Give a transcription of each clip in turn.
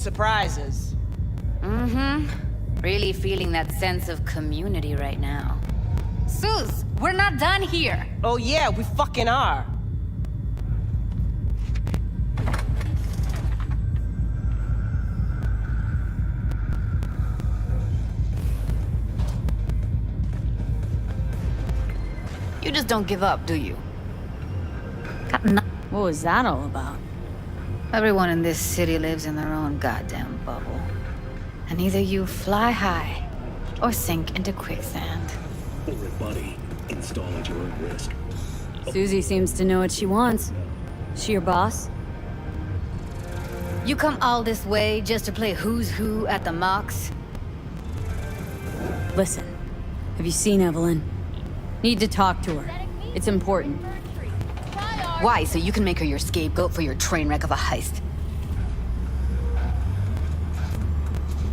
surprises. Really feeling that sense of community right now. Sus, we're not done here. Oh yeah, we fucking are. You just don't give up, do you? What was that all about? Everyone in this city lives in their own goddamn bubble. And either you fly high, or sink into quicksand. Or a buddy, install at your own risk. Susie seems to know what she wants. She your boss? You come all this way just to play who's who at the mocks? Listen, have you seen Evelyn? Need to talk to her. It's important. Why? So you can make her your scapegoat for your train wreck of a heist?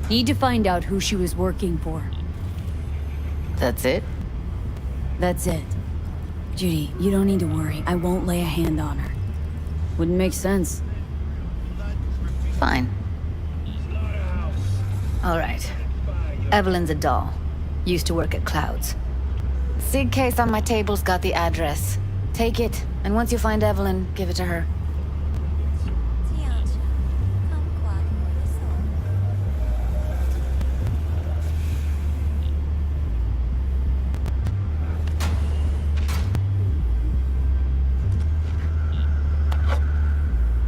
Need to find out who she was working for. That's it? That's it. Judy, you don't need to worry. I won't lay a hand on her. Wouldn't make sense. Fine. All right. Evelyn's a doll. Used to work at Clouds. Sig case on my table's got the address. Take it, and once you find Evelyn, give it to her.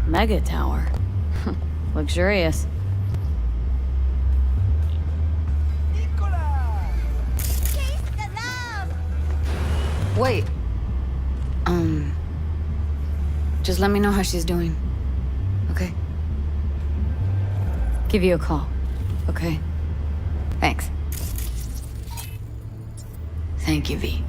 Mega tower. Luxurious. Wait. Just let me know how she's doing. Okay? Give you a call. Okay? Thanks. Thank you, V.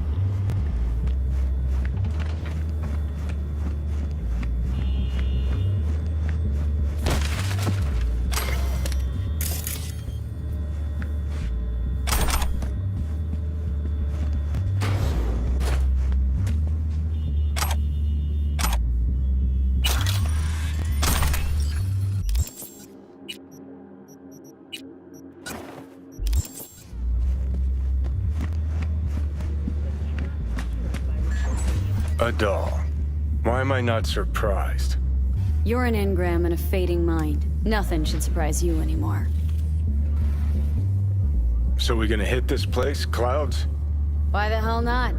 A doll. Why am I not surprised? You're an engram and a fading mind. Nothing should surprise you anymore. So we gonna hit this place, Clouds? Why the hell not?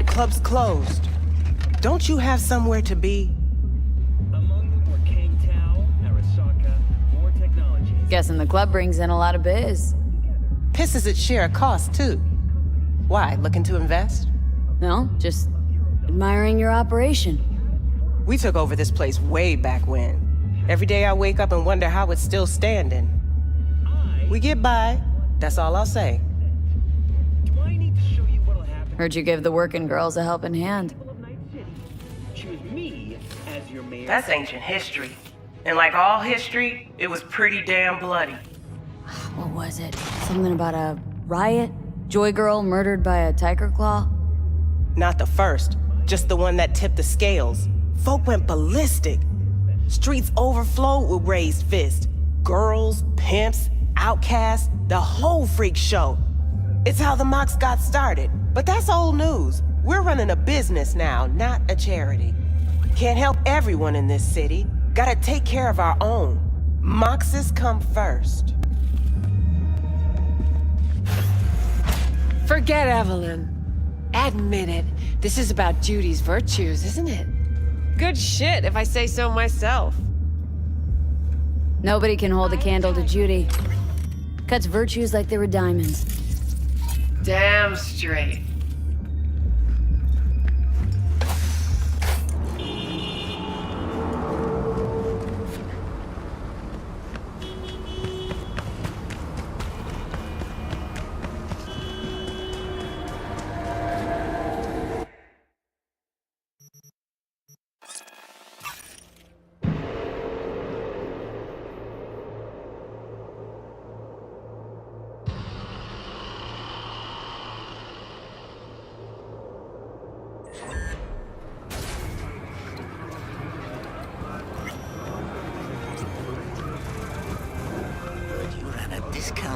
Club's closed. Don't you have somewhere to be? Among them were Kang Tao, Arasaka, more technologies. Guessing the club brings in a lot of biz. Pisses its share of cost, too. Why, looking to invest? No, just admiring your operation. We took over this place way back when. Every day I wake up and wonder how it's still standing. We get by, that's all I'll say. Do I need to show you what'll happen? Heard you give the working girls a helping hand. Choose me as your mayor. That's ancient history. And like all history, it was pretty damn bloody. What was it? Something about a riot? Joy girl murdered by a tiger claw? Not the first, just the one that tipped the scales. Folk went ballistic. Streets overflowed with raised fists. Girls, pimps, outcasts, the whole freak show. It's how the mocks got started, but that's old news. We're running a business now, not a charity. Can't help everyone in this city. Gotta take care of our own. Moxes come first. Forget Evelyn. Admit it. This is about Judy's virtues, isn't it? Good shit, if I say so myself. Nobody can hold a candle to Judy. Cuts virtues like they were diamonds. Damn straight.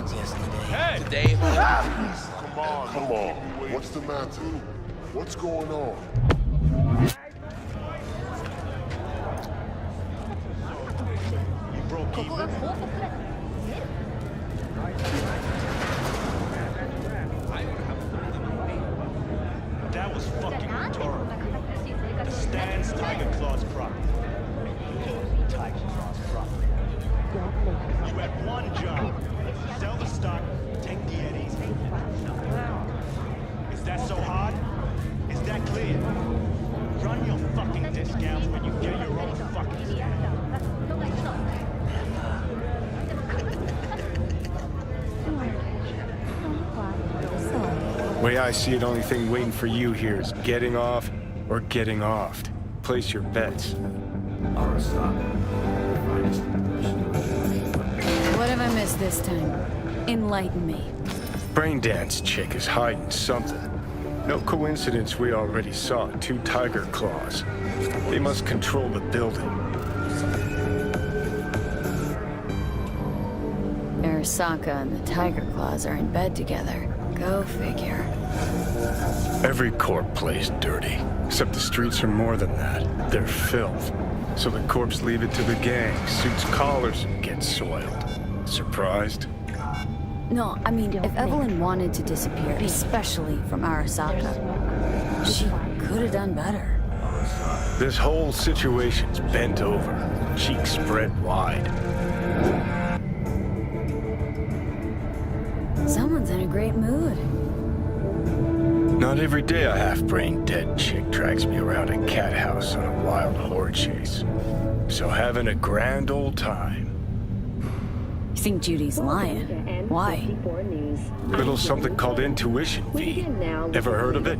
drugs yesterday. Hey! Today, Come on. What's the matter? What's going on? You broke even? That was fucking retarded. The stands Tiger Claw's property. Tiger Claw's property. You had one job. Sell the stock, take the eddies. Is that so hard? Is that clear? Run your fucking discounts when you get your own fucking stand. Way I see it, only thing waiting for you here is getting off or getting offed. Place your bets. What have I missed this time? Enlighten me. Braindance chick is hiding something. No coincidence we already saw 2 tiger claws. They must control the building. Arasaka and the Tiger Claws are in bed together. Go figure. Every corp plays dirty, except the streets are more than that. They're filth. So the corps leave it to the gang, suits collars, and get soiled. Surprised? No, I mean, if Evelyn wanted to disappear, especially from Arasaka, she could have done better. This whole situation's bent over, cheeks spread wide. Someone's in a great mood. Not every day a half-brained dead chick drags me around a cat house on a wild horde chase. So having a grand old time. You think Judy's lying? Why? Little something called intuition, V. Ever heard of it?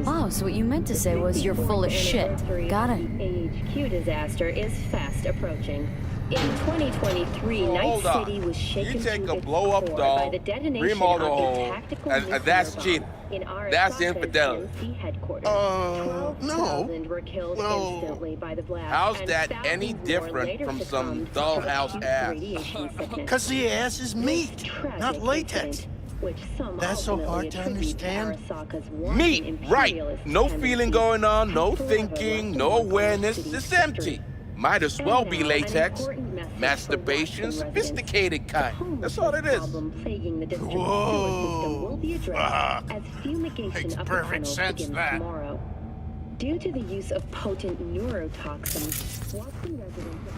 Oh, so what you meant to say was you're full of shit. Got it. HQ disaster is fast approaching. In 2023, Night City was shaken you take to a its blow-up core doll, by the detonation remodel of a hole, tactical and nuclear that's bomb cheating. in That's Arasaka's infidelity. DNC headquarters. No. 12,000 were killed instantly by the blast. How's and that thousands any more different later from some succumbed to dollhouse acute ass? radiation sickness. Because the ass is meat, Tragic not latex. incident, which some That's so ultimately hard to attribute understand. Arasaka's wanton Meat, right. imperialist No feeling tendencies. going on, no Forever thinking, left no in one awareness. city's It's history. empty. Might as well And be now, an latex. important message for Masturbation, Western residents. sophisticated The kind. That's all it is. problem plaguing the district sewer system will be addressed as fumigation Makes of the perfect tunnels sense, begins that. tomorrow. Due to the use of potent neurotoxins, Watson residents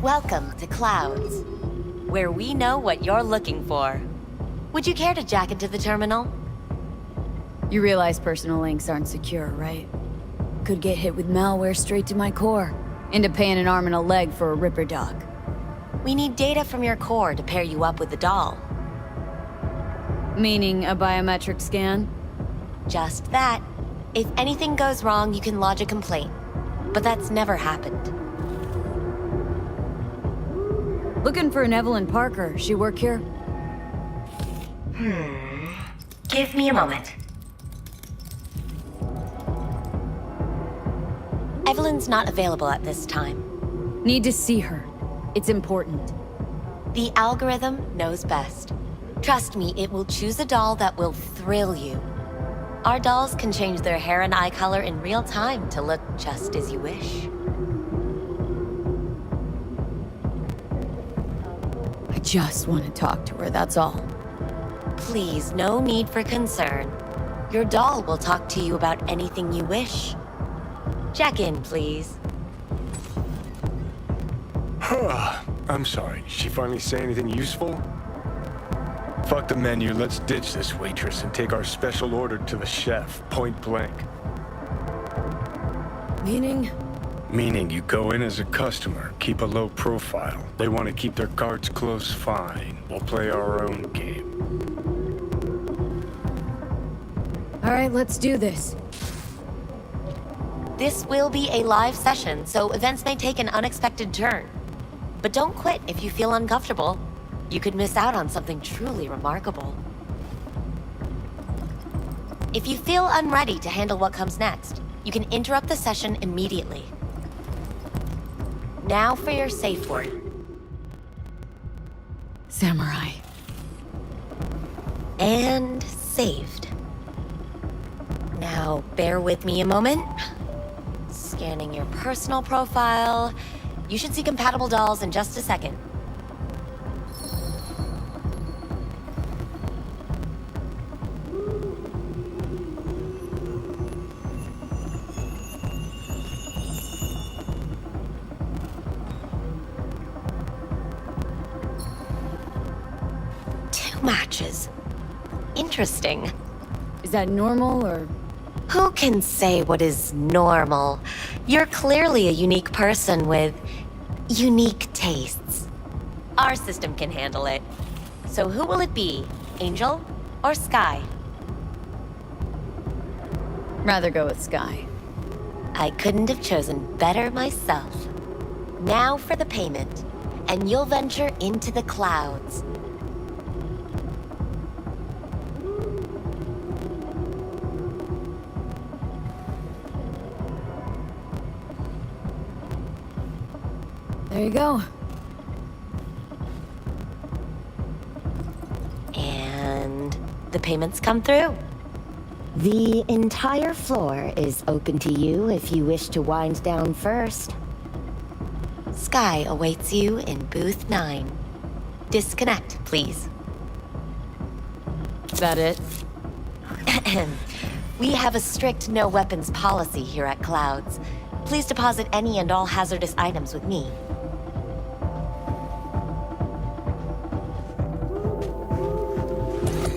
Welcome to Clouds, where we know what you're looking for. Would you care to jack into the terminal? You realize personal links aren't secure, right? Could get hit with malware straight to my core. End up paying an arm and a leg for a Ripper dog. We need data from your core to pair you up with the doll. Meaning a biometric scan? Just that. If anything goes wrong, you can lodge a complaint. But that's never happened. Looking for an Evelyn Parker. She work here? Give me a moment. Evelyn's not available at this time. Need to see her. It's important. The algorithm knows best. Trust me, it will choose a doll that will thrill you. Our dolls can change their hair and eye color in real time to look just as you wish. I just want to talk to her, that's all. Please, no need for concern. Your doll will talk to you about anything you wish. Check in, please. I'm sorry, did she finally say anything useful? Fuck the menu, let's ditch this waitress and take our special order to the chef, point blank. Meaning? Meaning you go in as a customer, keep a low profile. They want to keep their cards close, fine. We'll play our own game. Alright, let's do this. This will be a live session, so events may take an unexpected turn. But don't quit if you feel uncomfortable. You could miss out on something truly remarkable. If you feel unready to handle what comes next, you can interrupt the session immediately. Now for your safe word. Samurai. And saved. Now, bear with me a moment. Scanning your personal profile. You should see compatible dolls in just a second. Matches. Interesting. Is that normal, or...? Who can say what is normal? You're clearly a unique person with unique tastes. Our system can handle it. So who will it be? Angel or Sky? Rather go with Sky. I couldn't have chosen better myself. Now for the payment, and you'll venture into the clouds. There you go. And the payments come through. The entire floor is open to you if you wish to wind down first. Sky awaits you in booth 9. Disconnect, please. Is that it? We have a strict no weapons policy here at Clouds. Please deposit any and all hazardous items with me.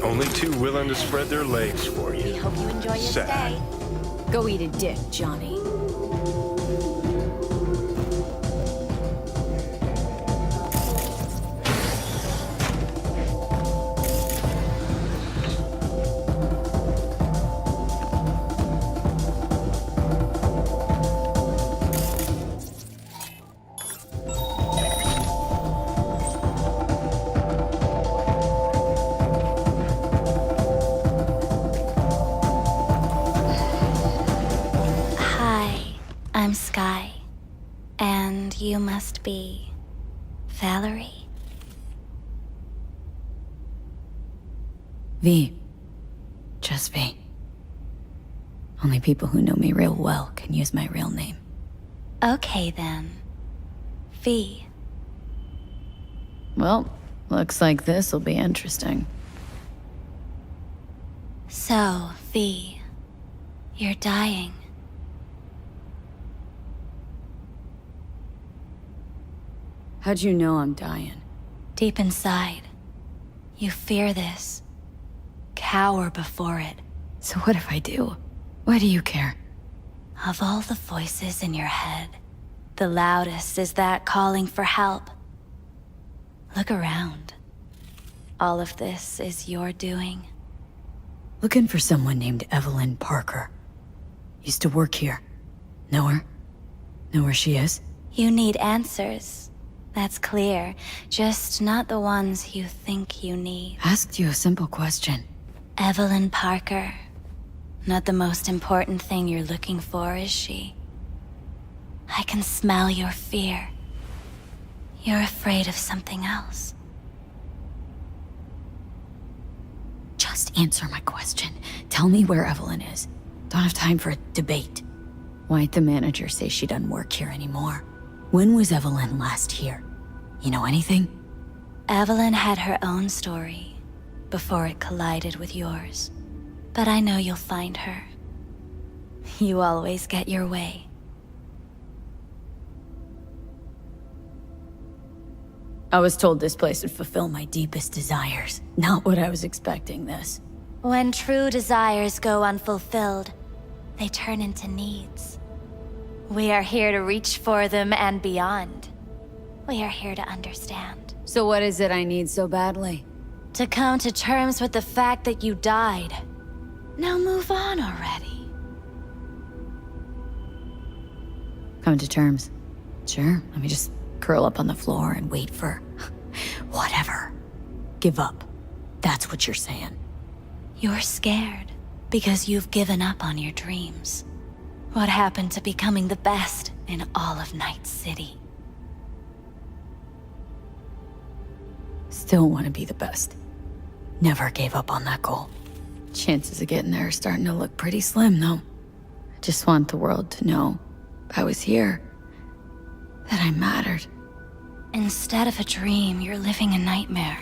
Only two willing to spread their legs for you. We hope you enjoy your stay. Go eat a dick, Johnny. I'm Sky, and you must be Valerie? V. Just V. Only people who know me real well can use my real name. Okay then. V. Well, looks like this'll be interesting. So, V, you're dying. How'd you know I'm dying? Deep inside, you fear this. Cower before it. So what if I do? Why do you care? Of all the voices in your head, the loudest is that calling for help. Look around. All of this is your doing. Looking for someone named Evelyn Parker. Used to work here. Know her? Know where she is? You need answers. That's clear. Just not the ones you think you need. Asked you a simple question. Evelyn Parker. Not the most important thing you're looking for, is she? I can smell your fear. You're afraid of something else. Just answer my question. Tell me where Evelyn is. Don't have time for a debate. Why'd the manager say she doesn't work here anymore? When was Evelyn last here? You know anything? Evelyn had her own story before it collided with yours. But I know you'll find her. You always get your way. I was told this place would fulfill my deepest desires. Not what I was expecting this. When true desires go unfulfilled, they turn into needs. We are here to reach for them and beyond. We are here to understand. So what is it I need so badly? To come to terms with the fact that you died. Now move on already. Come to terms. Sure, let me just curl up on the floor and wait for... whatever. Give up. That's what you're saying. You're scared because you've given up on your dreams. What happened to becoming the best in all of Night City? Still want to be the best. Never gave up on that goal. Chances of getting there are starting to look pretty slim, though. I just want the world to know I was here. That I mattered. Instead of a dream, you're living a nightmare.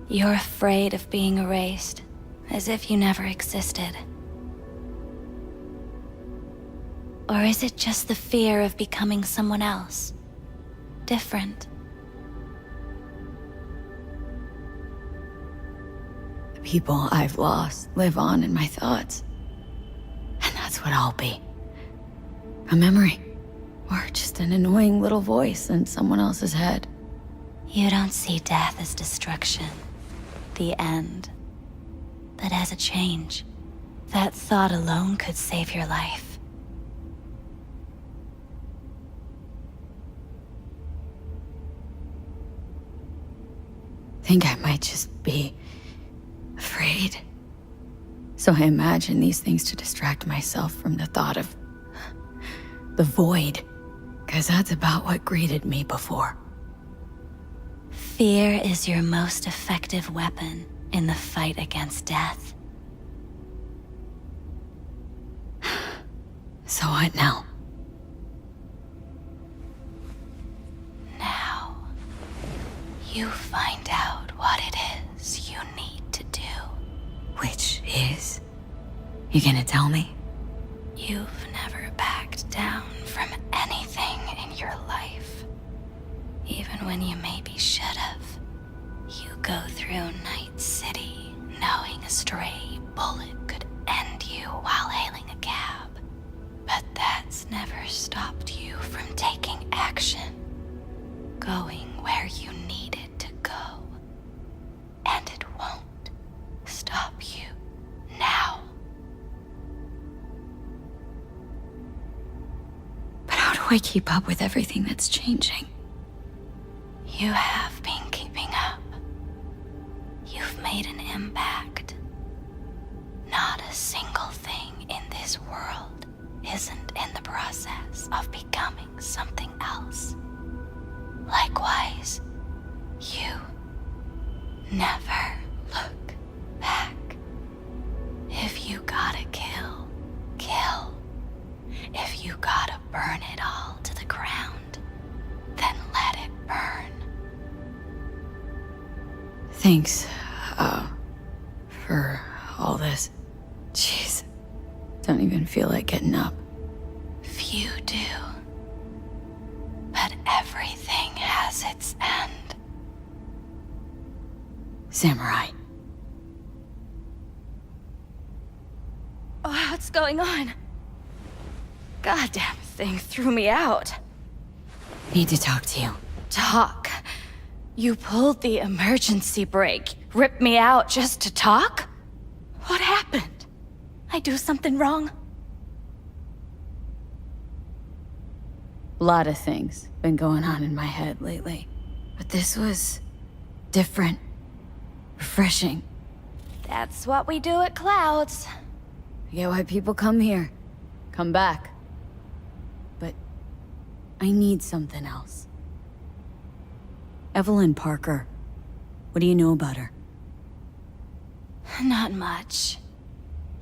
You're afraid of being erased, as if you never existed. Or is it just the fear of becoming someone else? Different? The people I've lost live on in my thoughts. And that's what I'll be. A memory. Or just an annoying little voice in someone else's head. You don't see death as destruction, the end, but as a change. That thought alone could save your life. Think I might just be afraid. So I imagine these things to distract myself from the thought of the void. Because that's about what greeted me before. Fear is your most effective weapon in the fight against death. So what now? Now, you find out what it is you need to do. Which is? You gonna tell me? You've never backed down from anything in your life. Even when you maybe should have. You go through Night City knowing a stray bullet could end you while hailing a cab. But that's never stopped you from taking action. Going where you needed to go. And it won't stop you now. But how do I keep up with everything that's changing? You have been keeping up. You've made an impact. Not a single thing in this world isn't in the process of becoming something else. Likewise, you never look back. If you gotta kill, kill. If you gotta burn it all to the ground, then let it burn. Thanks, for all this. Jeez, don't even feel like getting up. Few do. But everything has its end. Samurai. Oh, what's going on? Goddamn thing threw me out. Need to talk to you. Talk? You pulled the emergency brake, ripped me out just to talk? What happened? I do something wrong? A lot of things been going on in my head lately. But this was different. Refreshing. That's what we do at Clouds. I get why people come here. Come back. But I need something else. Evelyn Parker. What do you know about her? Not much.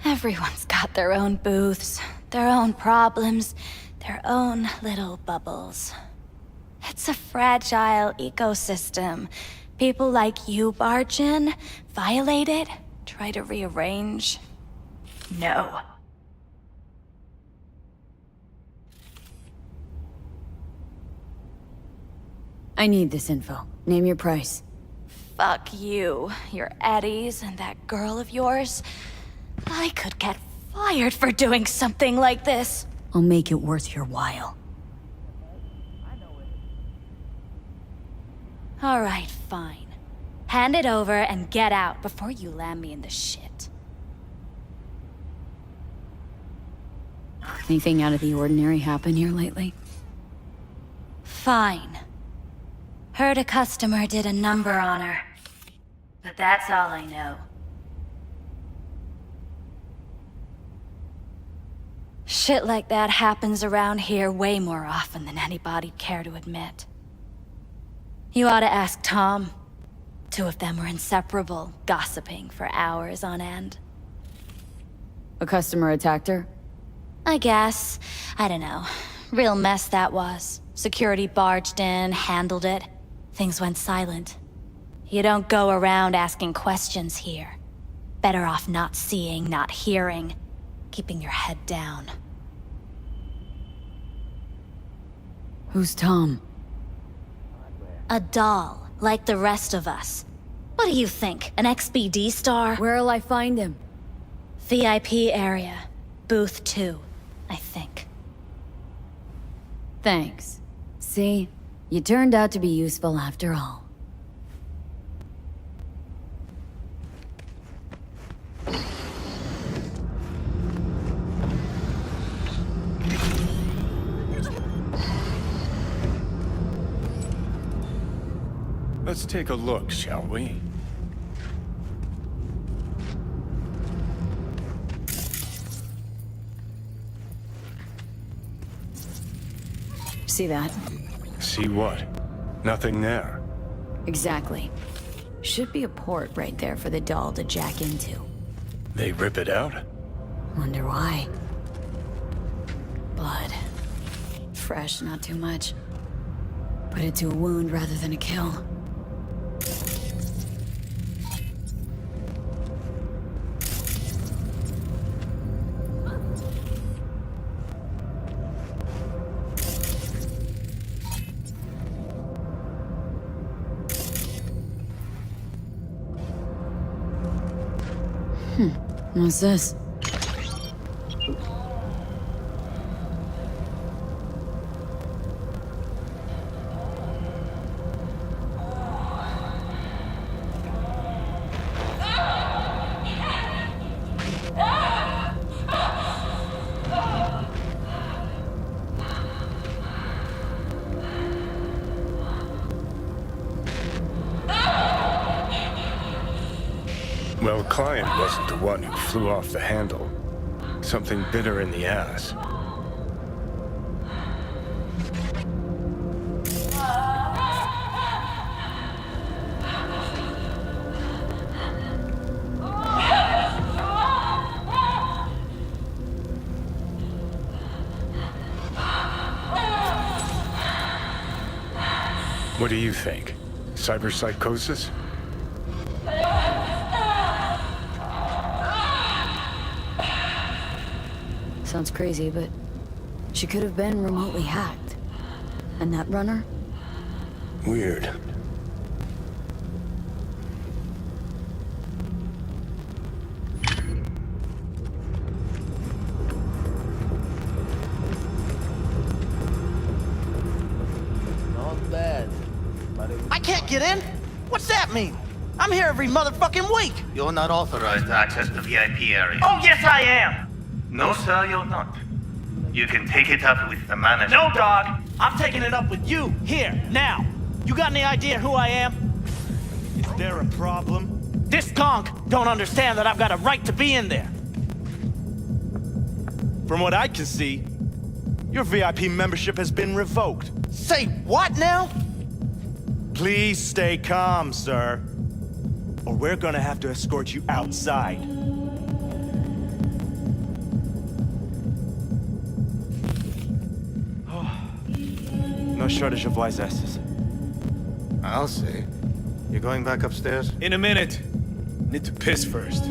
Everyone's got their own booths, their own problems, their own little bubbles. It's a fragile ecosystem. People like you barge in, violate it, try to rearrange. No. I need this info. Name your price. Fuck you, your Eddies, and that girl of yours. I could get fired for doing something like this. I'll make it worth your while. All right, fine. Hand it over and get out before you land me in the shit. Anything out of the ordinary happen here lately? Fine. Heard a customer did a number on her. But that's all I know. Shit like that happens around here way more often than anybody'd care to admit. You ought to ask Tom. Two of them were inseparable, gossiping for hours on end. A customer attacked her? I guess. I don't know. Real mess that was. Security barged in, handled it. Things went silent. You don't go around asking questions here. Better off not seeing, not hearing. Keeping your head down. Who's Tom? A doll, like the rest of us. What do you think, an XBD star? Where'll I find him? VIP area. Booth 2, I think. Thanks. See? You turned out to be useful after all. Let's take a look, shall we? See that? See what? Nothing there. Exactly. Should be a port right there for the doll to jack into. They rip it out? Wonder why. Blood. Fresh, not too much. Put it to a wound rather than a kill. What's this? Well, client wasn't the one who flew off the handle. Something bit her in the ass. What do you think? Cyberpsychosis? Sounds crazy, but she could have been remotely hacked. A netrunner? Weird. Not bad. I can't get in? What's that mean? I'm here every motherfucking week! You're not authorized to access the VIP area. Oh, yes I am! No, sir, you're not. You can take it up with the manager. No, dog! I'm taking it up with you, here, now! You got any idea who I am? Is there a problem? This conch don't understand that I've got a right to be in there. From what I can see, your VIP membership has been revoked. Say what now? Please stay calm, sir. Or we're gonna have to escort you outside. No shortage of wise asses. I'll see. You're going back upstairs? In a minute. Need to piss first.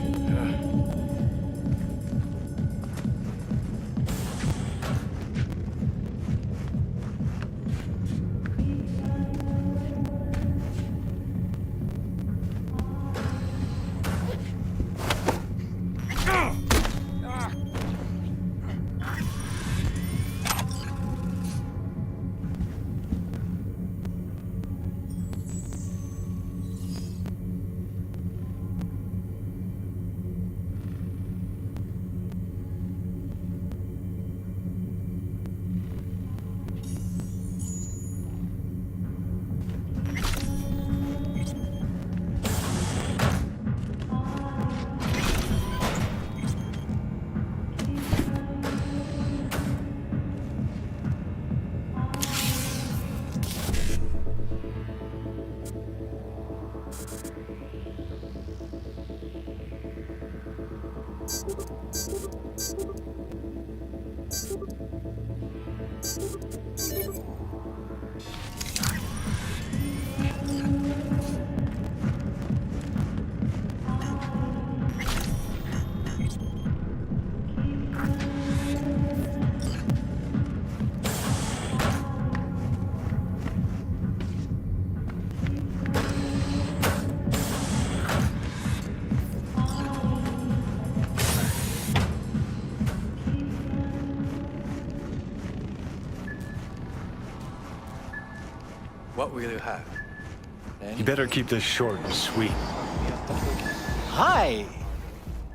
What will you have? You better keep this short and sweet. Hi.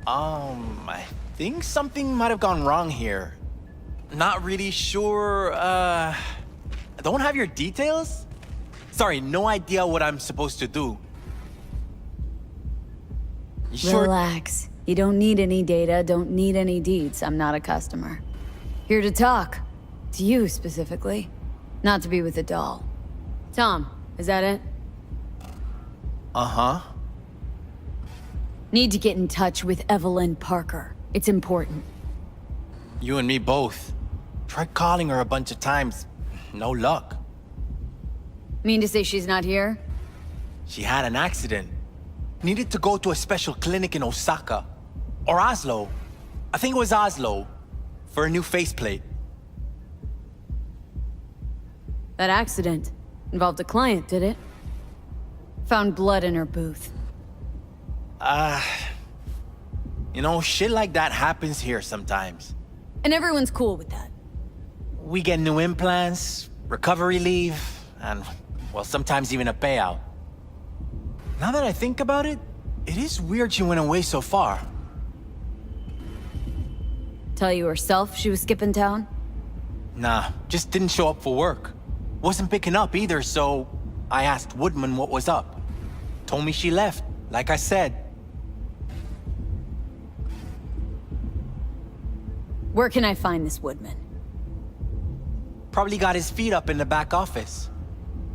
I think something might have gone wrong here. Not really sure, don't have your details? Sorry, no idea what I'm supposed to do. You sure? Relax. You don't need any data, don't need any deeds. I'm not a customer. Here to talk. To you, specifically. Not to be with a doll. Tom, is that it? Uh-huh. Need to get in touch with Evelyn Parker. It's important. You and me both. Tried calling her a bunch of times. No luck. Mean to say she's not here? She had an accident. Needed to go to a special clinic in Osaka. Or Oslo. I think it was Oslo. For a new faceplate. That accident involved a client, did it? Found blood in her booth. You know, shit like that happens here sometimes. And everyone's cool with that. We get new implants, recovery leave, and, well, sometimes even a payout. Now that I think about it, it is weird she went away so far. Tell you herself she was skipping town? Nah, just didn't show up for work. Wasn't picking up either, so I asked Woodman what was up. Told me she left, like I said. Where can I find this Woodman? Probably got his feet up in the back office.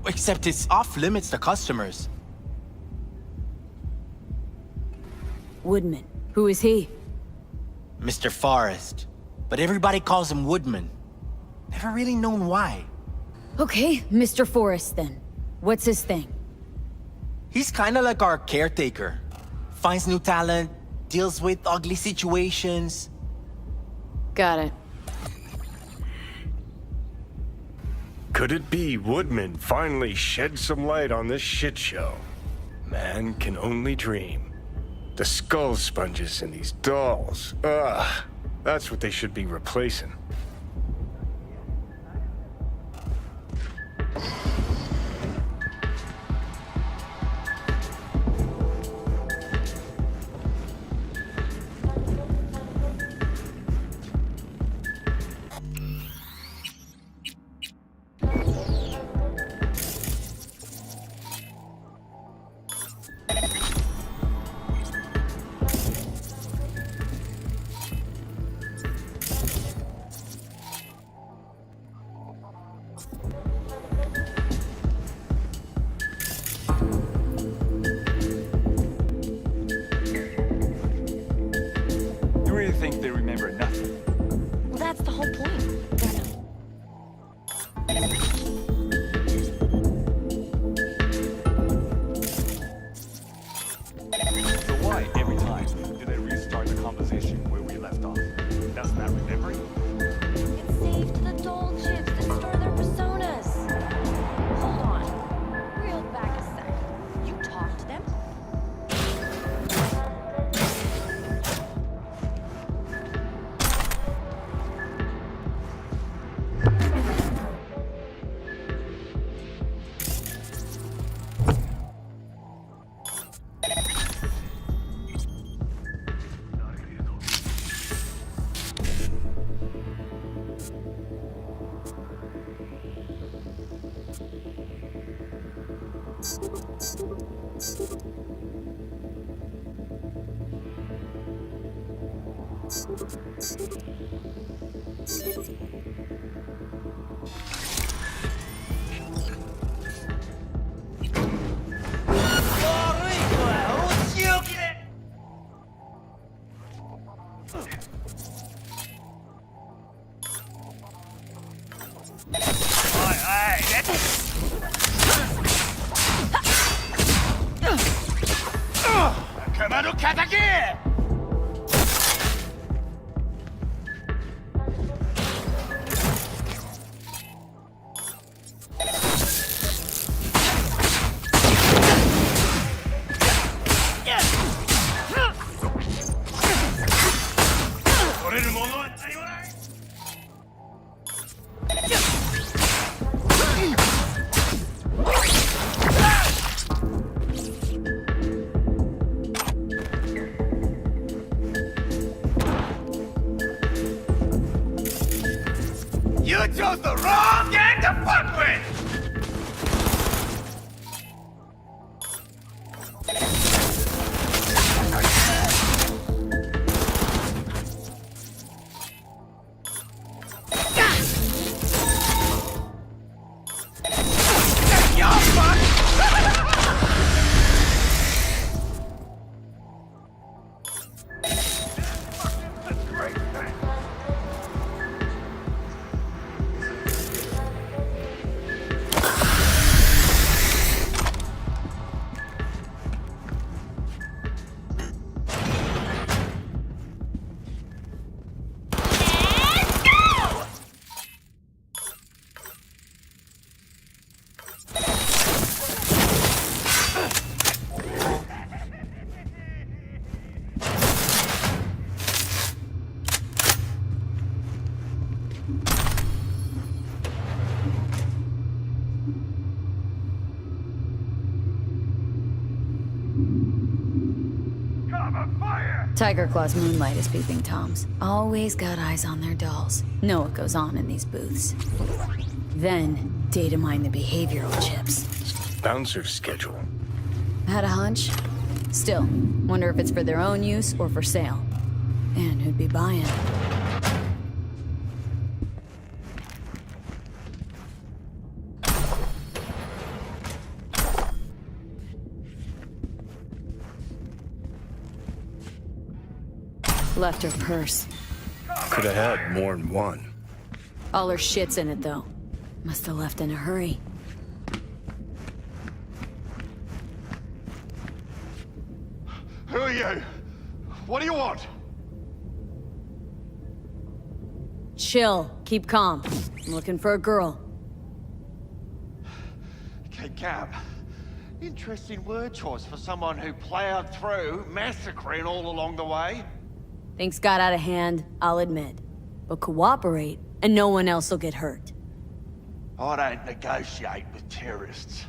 Except it's off limits to customers. Woodman. Who is he? Mr. Forrest. But everybody calls him Woodman. Never really known why. Okay, Mr. Forrest then. What's his thing? He's kinda like our caretaker. Finds new talent, deals with ugly situations. Got it. Could it be Woodman finally shed some light on this shit show? Man can only dream. The skull sponges in these dolls. Ugh. That's what they should be replacing. Think they remember nothing. Well, that's the whole point. So why, every time, do they restart the conversation where we left off? That's not remembering? It saved the doll chips that store their personas. Hold on. Reel back a sec. You talked to them? You chose the wrong gang to fuck with! Tiger Claw's moonlight is peeping Toms. Always got eyes on their dolls. Know what goes on in these booths. Then, data mine the behavioral chips. Bouncer schedule. Had a hunch? Still, wonder if it's for their own use or for sale. And who'd be buying? Left her purse. Could have had more than one. All her shit's in it, though. Must have left in a hurry. Who are you? What do you want? Chill. Keep calm. I'm looking for a girl. Okay, Cab. Interesting word choice for someone who plowed through, massacring all along the way. Things got out of hand, I'll admit. But cooperate, and no one else will get hurt. I don't negotiate with terrorists.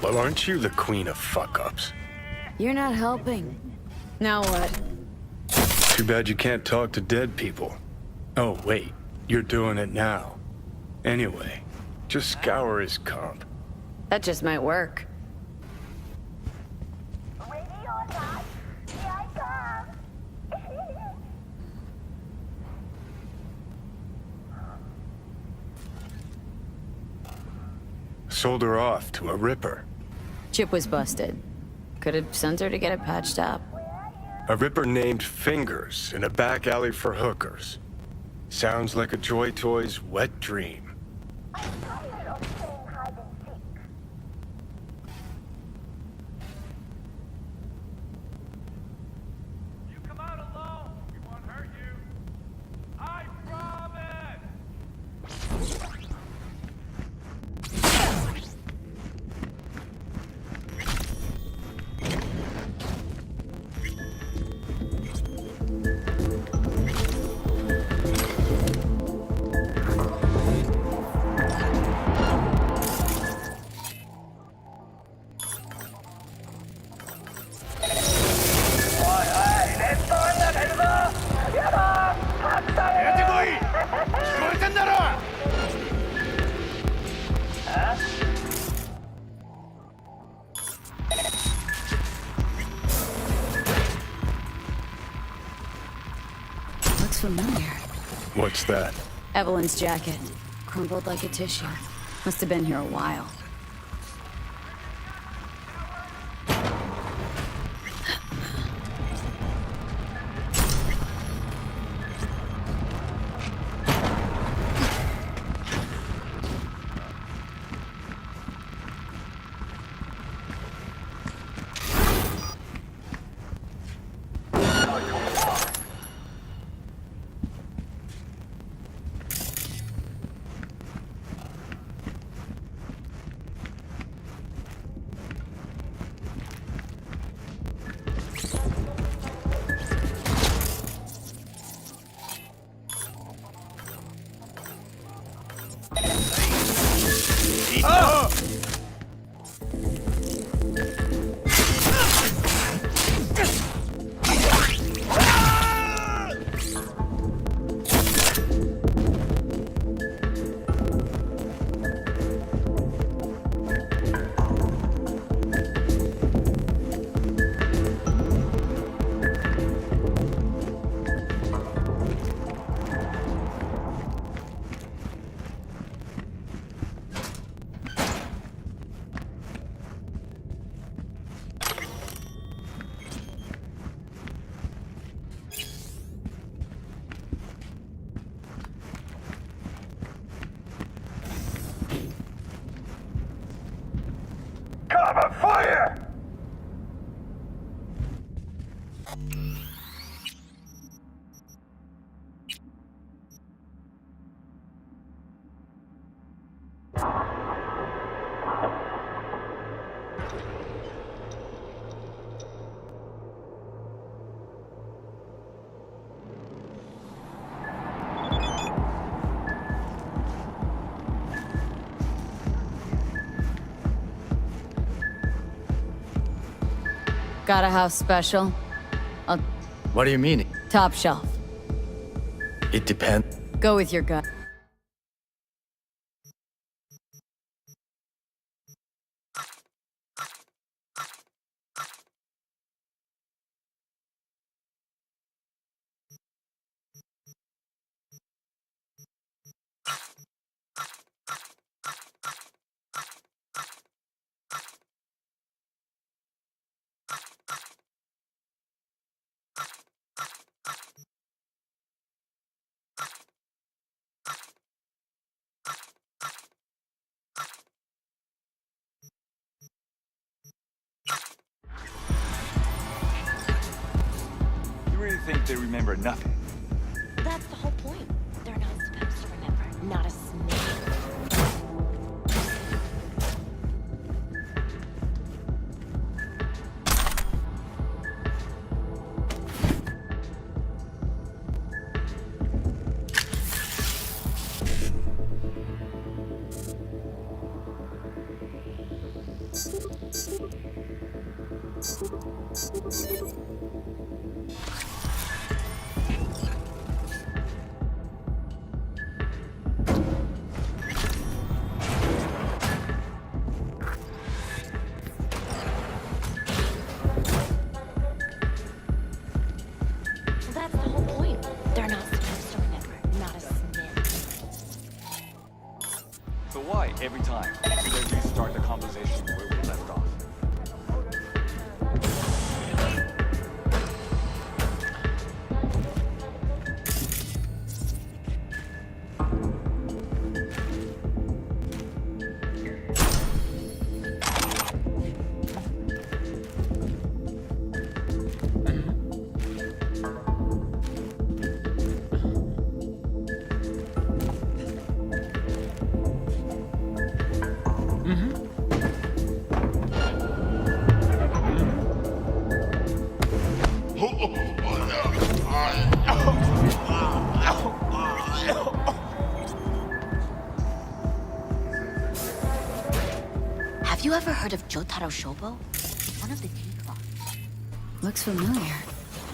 Well, aren't you the queen of fuck-ups? You're not helping. Now what? Too bad you can't talk to dead people. Oh, wait. You're doing it now. Anyway, just scour his comp. That just might work. Sold her off to a ripper. Chip was busted. Could have sent her to get it patched up. A ripper named Fingers in a back alley for hookers. Sounds like a Joy Toy's wet dream. Looks familiar. What's that? Evelyn's jacket. Crumpled like a tissue. Must have been here a while. Cover fire! Got a house special? What do you mean? Top shelf. It depends. Go with your gut. You really think they remember nothing? That's the whole point. They're not supposed to remember. Not a snake. That's the whole point. They're not supposed to remember. Not a snake. So why, every time, do they restart the conversation where we left off? Have you ever heard of Jotaro Shobo? One of the tea cloths. Looks familiar.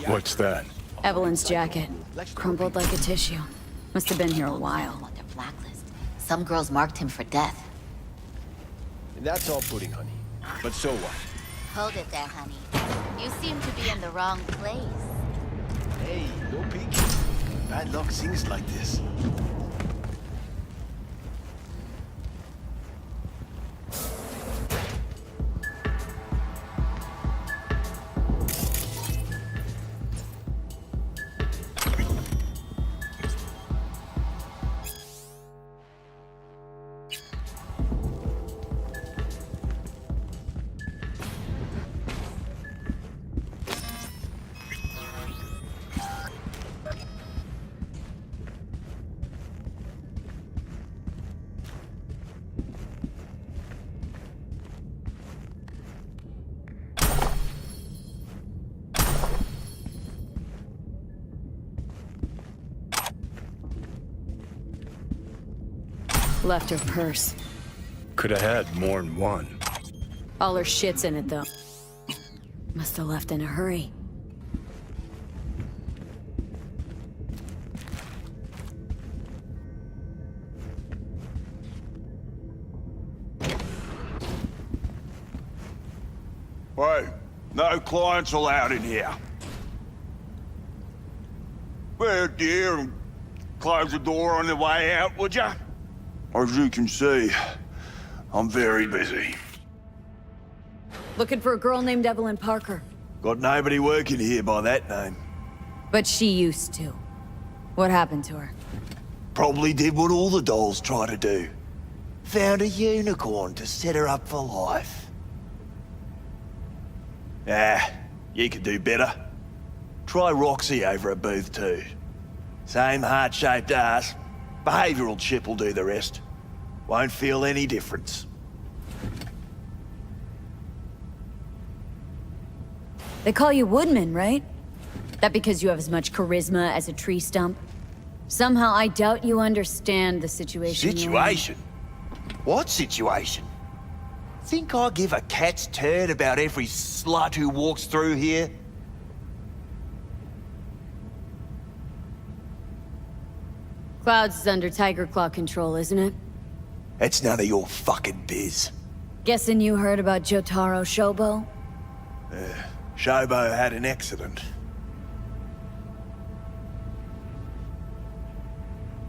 What's that? Evelyn's jacket. Crumpled like a tissue. Must have been here a while. Their blacklist. Some girls marked him for death. That's all pudding, honey. But so what? Hold it there, honey. You seem to be in the wrong place. Hey, no peeking. Bad luck sings like this. Left her purse. Could have had more than one. All her shit's in it, though. Must have left in a hurry. Hey, no clients allowed in here. Well, dear, and close the door on the way out, would ya? As you can see, I'm very busy. Looking for a girl named Evelyn Parker. Got nobody working here by that name. But she used to. What happened to her? Probably did what all the dolls try to do. Found a unicorn to set her up for life. Ah, you could do better. Try Roxy over at Booth 2. Same heart-shaped ass. Behavioral chip will do the rest. Won't feel any difference. They call you Woodman, right? That because you have as much charisma as a tree stump? Somehow I doubt you understand the situation you're in. Situation? What situation? Think I give a cat's turd about every slut who walks through here? Clouds is under Tiger Claw control, isn't it? It's none of your fucking biz. Guessing you heard about Jotaro Shobo? Shobo had an accident.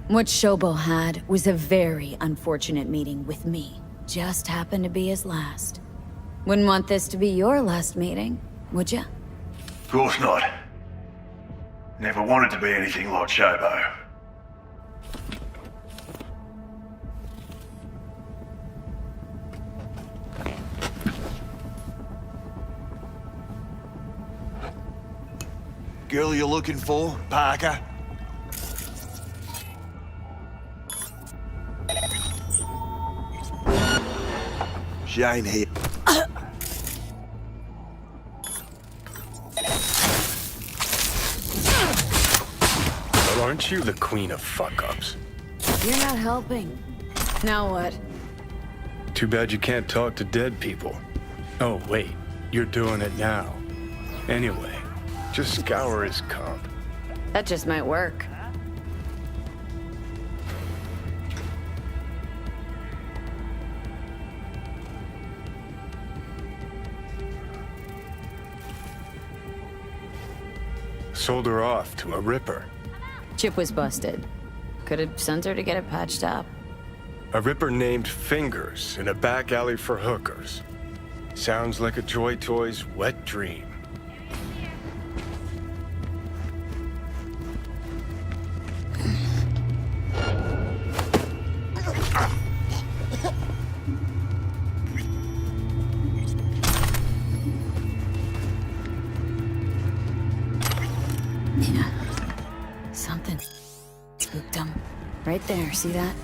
What Shobo had was a very unfortunate meeting with me. Just happened to be his last. Wouldn't want this to be your last meeting, would ya? Of course not. Never wanted to be anything like Shobo. Girl you're looking for, Parker? She ain't here. Well, aren't you the queen of fuck-ups? You're not helping. Now what? Too bad you can't talk to dead people. Oh, wait. You're doing it now. Anyway, just scour his comp. That just might work. Sold her off to a Ripper. Chip was busted. Could have sent her to get it patched up. A Ripper named Fingers in a back alley for hookers. Sounds like a Joy Toy's wet dream. Something spooked them. Right there, see that?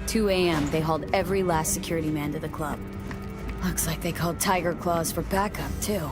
2 a.m., they hauled every last security man to the club. Looks like they called Tiger Claws for backup, too.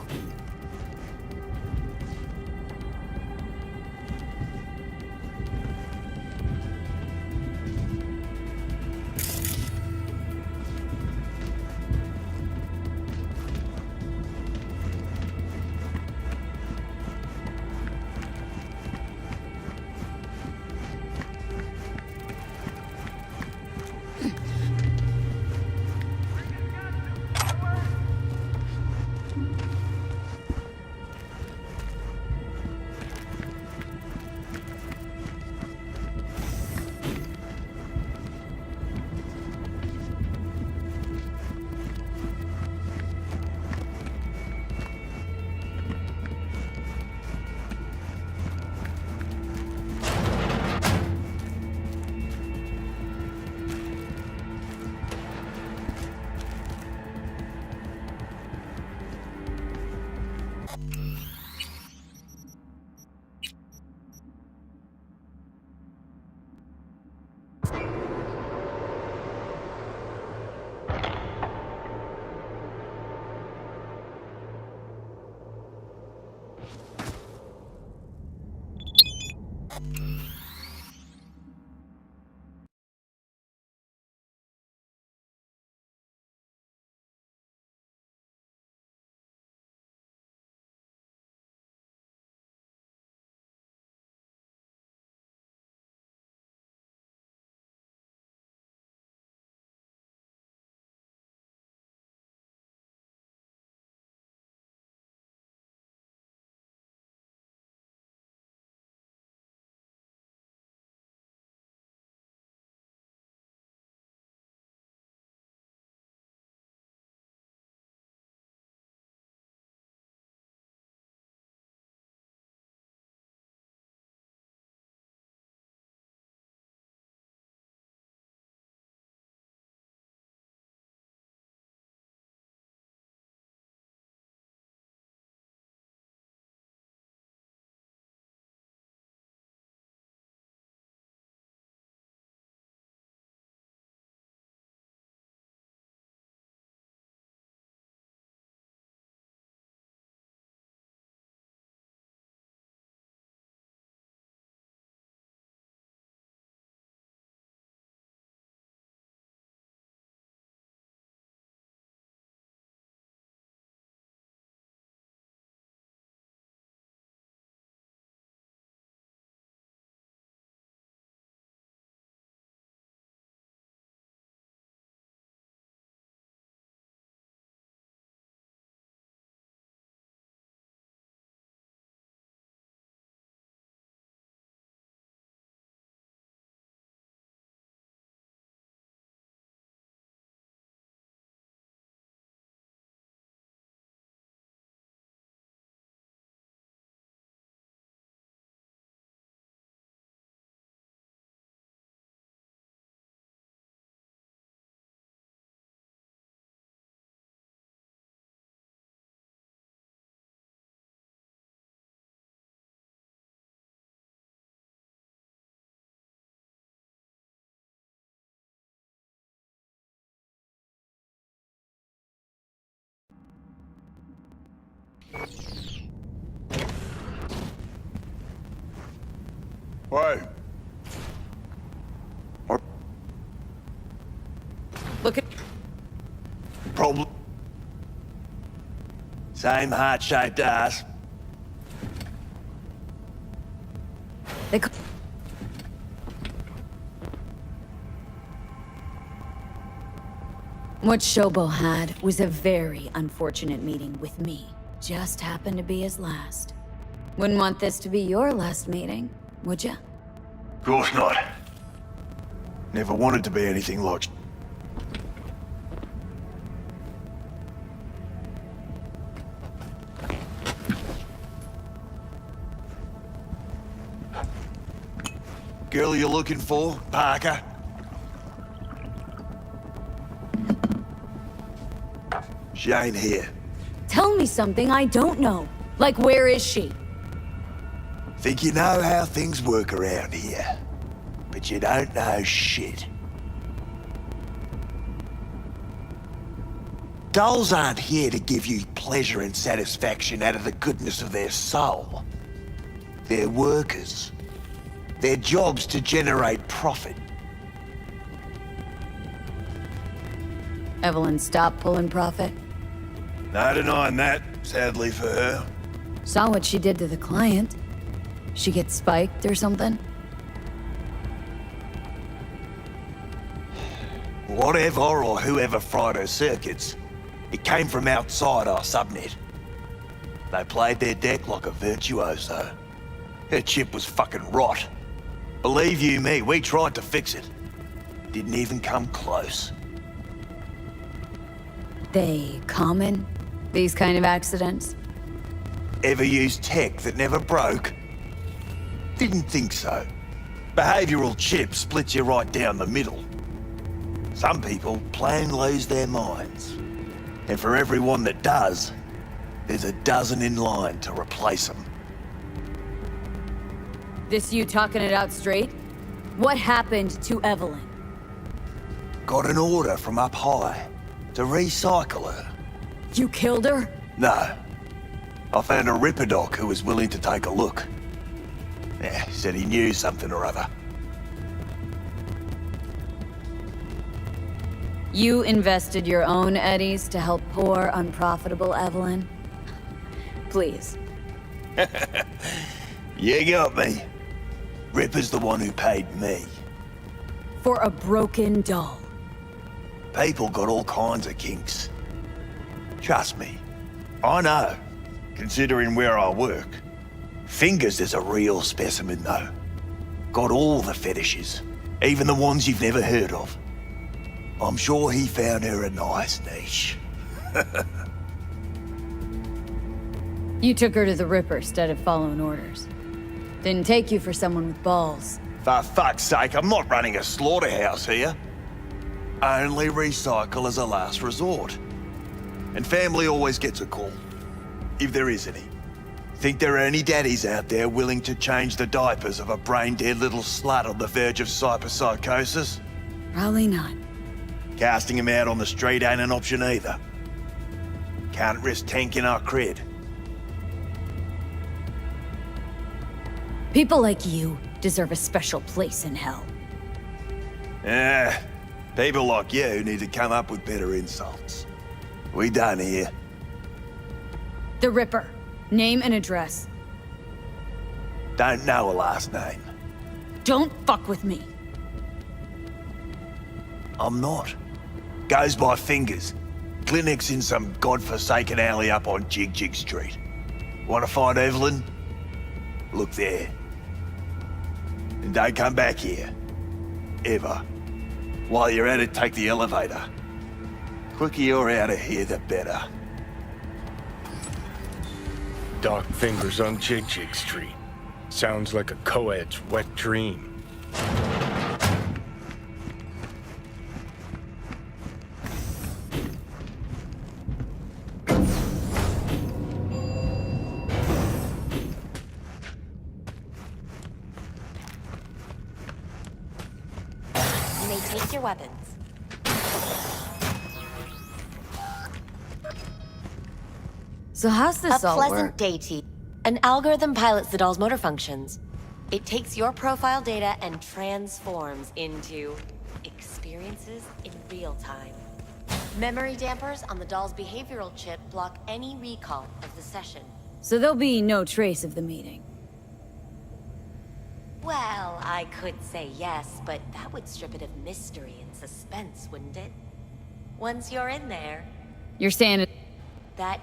Wait. Look at... Problem. Same heart-shaped ass. They What Shobo had was a very unfortunate meeting with me. Just happened to be his last. Wouldn't want this to be your last meeting, would ya? Of course not. Never wanted to be anything like... Girl you're looking for, Parker? She ain't here. Tell me something I don't know. Like, where is she? Think you know how things work around here, but you don't know shit. Dolls aren't here to give you pleasure and satisfaction out of the goodness of their soul. They're workers. Their job's to generate profit. Evelyn stopped pulling profit. No denying that, sadly for her. Saw what she did to the client. She get spiked or something? Whatever or whoever fried her circuits, it came from outside our subnet. They played their deck like a virtuoso. Her chip was fucking rot. Believe you me, we tried to fix it. Didn't even come close. They common? These kind of accidents? Ever used tech that never broke? Didn't think so. Behavioral chip splits you right down the middle. Some people plain lose their minds. And for everyone that does, there's a dozen in line to replace them. This you talking it out straight? What happened to Evelyn? Got an order from up high to recycle her. You killed her? No. I found a Ripper doc who was willing to take a look. Yeah, said he knew something or other. You invested your own eddies to help poor, unprofitable Evelyn? Please. You got me. Ripper's the one who paid me. For a broken doll. People got all kinds of kinks. Trust me, I know, considering where I work. Fingers is a real specimen, though. Got all the fetishes, even the ones you've never heard of. I'm sure he found her a nice niche. You took her to the Ripper instead of following orders. Didn't take you for someone with balls. For fuck's sake, I'm not running a slaughterhouse here. Only recycle as a last resort. And family always gets a call, if there is any. Think there are any daddies out there willing to change the diapers of a brain-dead little slut on the verge of cyberpsychosis? Probably not. Casting him out on the street ain't an option either. Can't risk tanking our cred. People like you deserve a special place in hell. People like you need to come up with better insults. We done here. The Ripper. Name and address. Don't know a last name. Don't fuck with me. I'm not. Goes by fingers. Clinic's in some godforsaken alley up on Jig Street. Want to find Evelyn? Look there. And don't come back here. Ever. While you're at it, take the elevator. Quicker you're out of here, the better. Dark fingers on Jig Street. Sounds like a co-ed's wet dream. You may take your weapons. So how's this A all pleasant work? day to you. An algorithm pilots the doll's motor functions. It takes your profile data and transforms into experiences in real time. Memory dampers on the doll's behavioral chip block any recall of the session. So there'll be no trace of the meeting. Well, I could say yes, but that would strip it of mystery and suspense, wouldn't it? Once you're in there, You're saying it... that...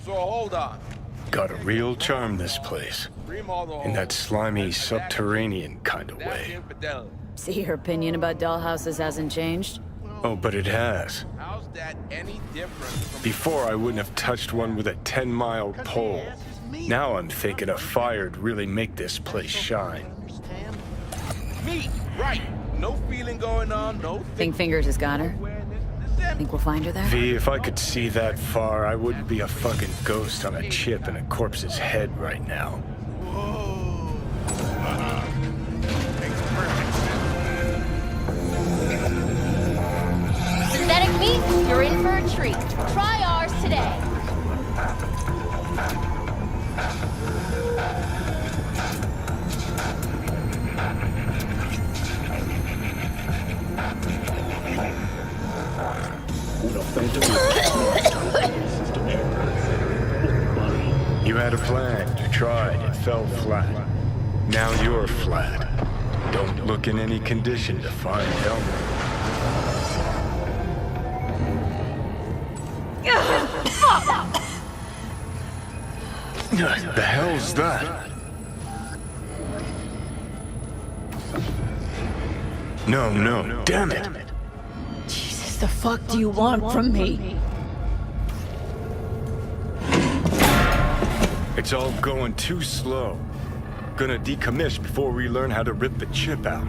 So hold on. Got a real charm, this place. In that slimy, subterranean kind of way. See, your opinion about dollhouses hasn't changed? Oh, but it has. How's that any different from... Before, I wouldn't have touched one with a 10-mile pole. Now I'm thinking a fire'd really make this place shine. Me, right. No feeling going on, no... Think Fingers has got her? Think we'll find her there? V, if I could see that far, I wouldn't be a fucking ghost on a chip in a corpse's head right now. Synthetic meat, you're in for a treat. Try ours today. You had a plan, you tried, it fell flat. Now you're flat. Don't look in any condition to find help. The hell's that? No, damn it! Jesus, the fuck do you want from me? It's all going too slow. Gonna decommission before we learn how to rip the chip out.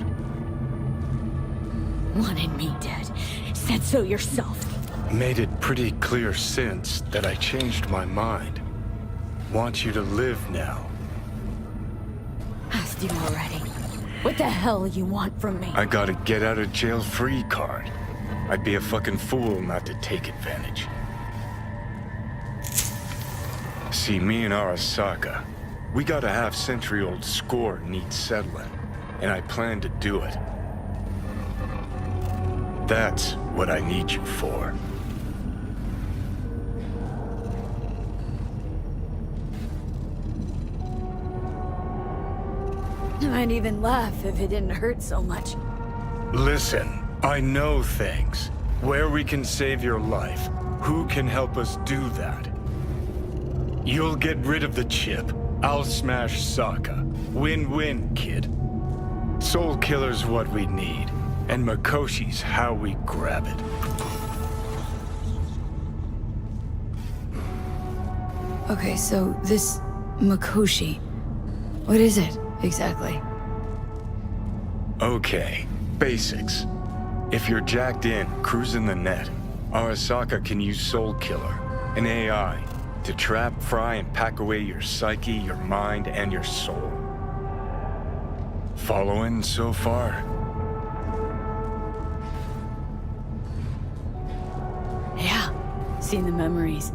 Wanted me dead. Said so yourself. Made it pretty clear since that I changed my mind. Want you to live now. Asked you already. What the hell you want from me? I got a get out of jail free card. I'd be a fucking fool not to take advantage. See, me and Arasaka, we got a half-century-old score needs settling, and I plan to do it. That's what I need you for. I'd even laugh if it didn't hurt so much. Listen, I know things. Where we can save your life. Who can help us do that? You'll get rid of the chip. I'll smash Sokka. Win-win, kid. Soul Killer's what we need, and Makoshi's how we grab it. Okay, so this Makoshi, what is it exactly? Okay, basics. If you're jacked in, cruising the net, Arasaka can use Soul Killer, an AI, to trap, fry, and pack away your psyche, your mind, and your soul. Following so far? Yeah, seen the memories.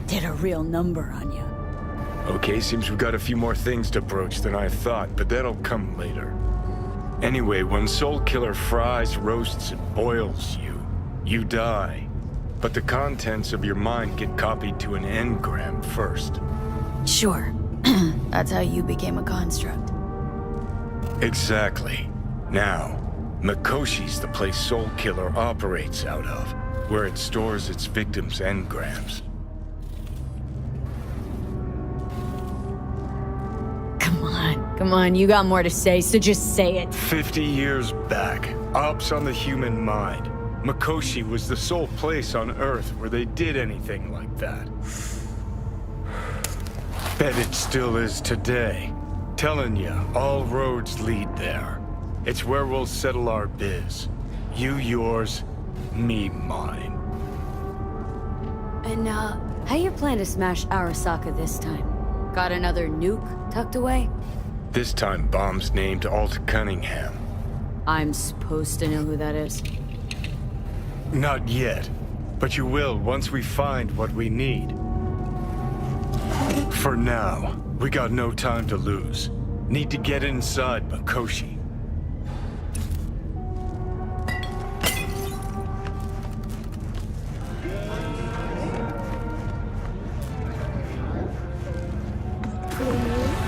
Did a real number on you. Okay, seems we've got a few more things to broach than I thought, but that'll come later. Anyway, when Soul Killer fries, roasts, and boils you, you die. But the contents of your mind get copied to an engram first. Sure. That's how you became a construct. Exactly. Now, Makoshi's the place Soul Killer operates out of, where it stores its victims' engrams. Come on, you got more to say, so just say it. 50 years back, ops on the human mind. Makoshi was the sole place on Earth where they did anything like that. Bet it still is today. Telling ya, all roads lead there. It's where we'll settle our biz. You yours, me mine. And, how you plan to smash Arasaka this time? Got another nuke tucked away? This time bombs named Alt Cunningham. I'm supposed to know who that is. Not yet, but you will once we find what we need. For now, we got no time to lose. Need to get inside Makoshi.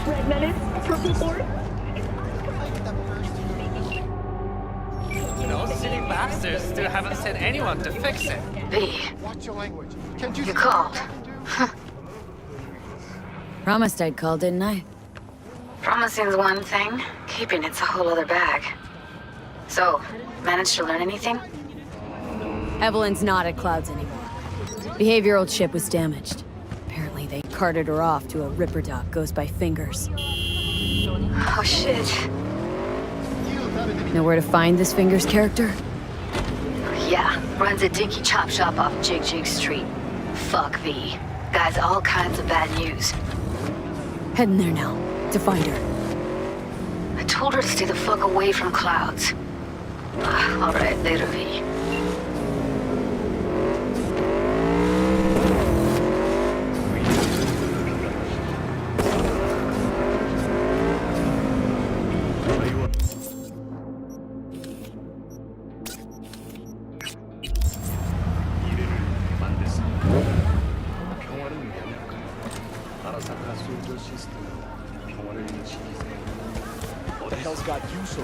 Red menace, purple board. Those silly bastards still haven't sent anyone to fix it. V. Watch your language. You called. Promised I'd call, didn't I? Promising's one thing, keeping it's a whole other bag. So, managed to learn anything? Evelyn's not at Clouds anymore. Behavioral chip was damaged. Apparently they carted her off to a Ripper dock goes by Fingers. Oh shit. Know where to find this Fingers character? Yeah, runs a dinky chop shop off Jig Jig Street. Fuck V. Guy's all kinds of bad news. Heading there now, to find her. I told her to stay the fuck away from Clouds. Alright, later V. What the hell's got you so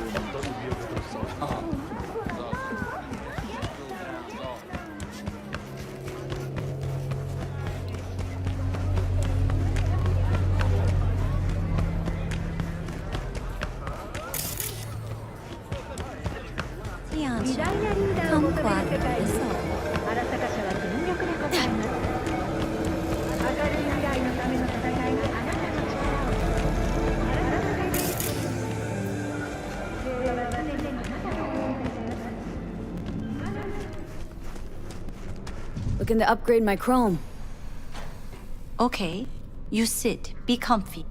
Looking to upgrade my Chrome. Okay, you sit, be comfy.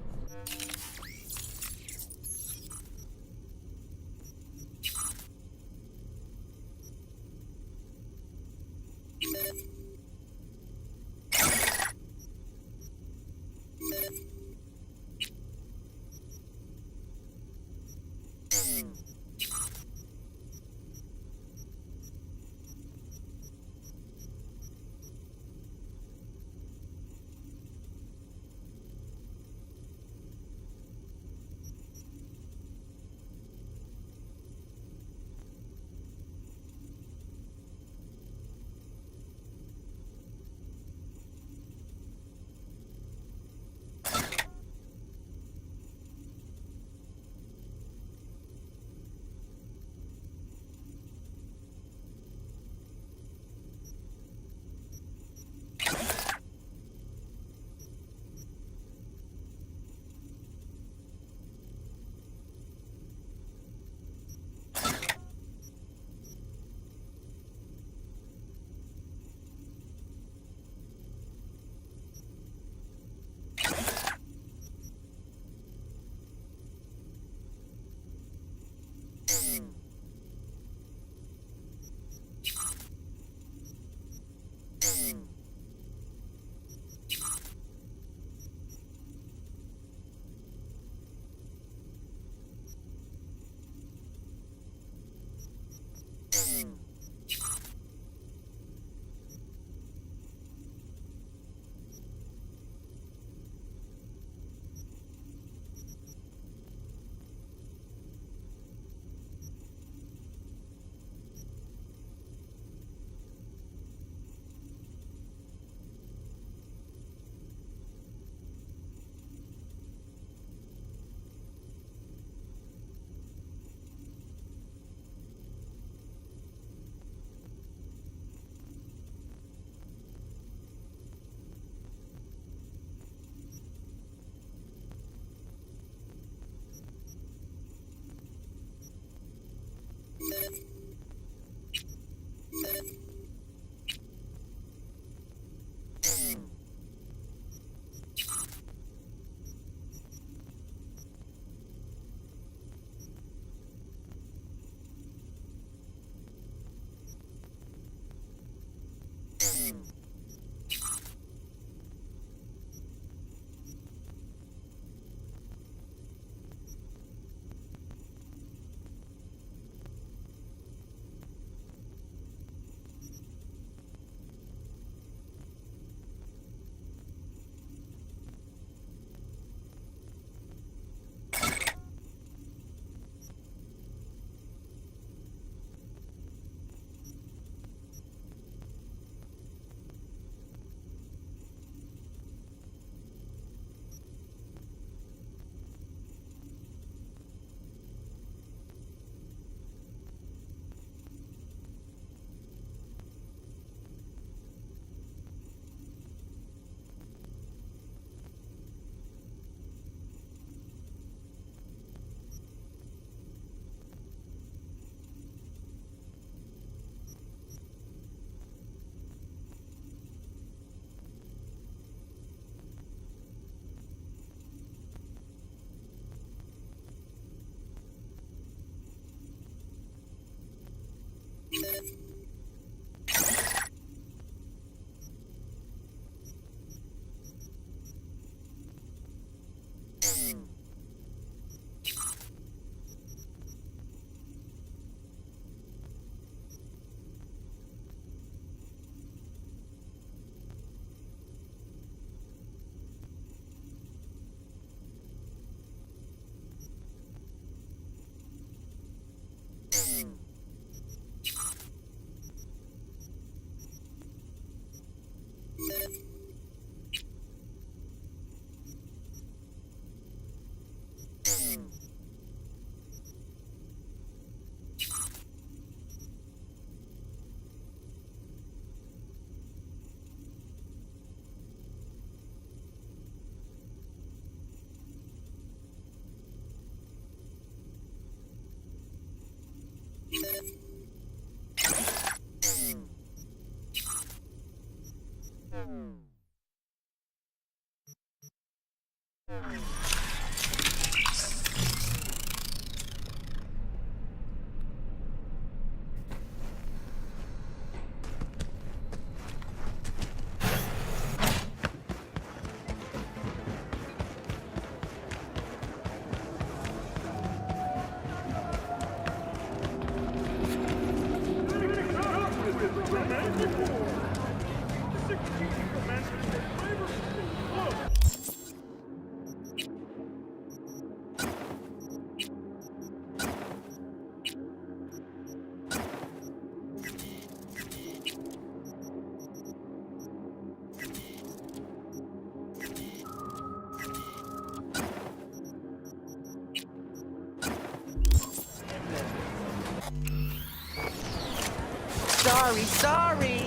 Sorry.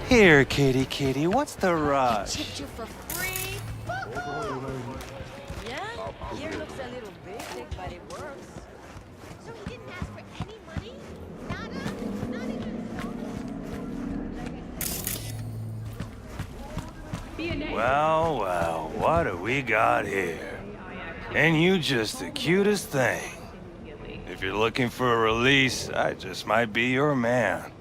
Here, kitty, what's the rush? Chipped you for free. Yeah, here looks a little basic, but it works. So he didn't ask for any money? Nada? Not even Well, what do we got here? And you just the cutest thing. If you're looking for a release, I just might be your man.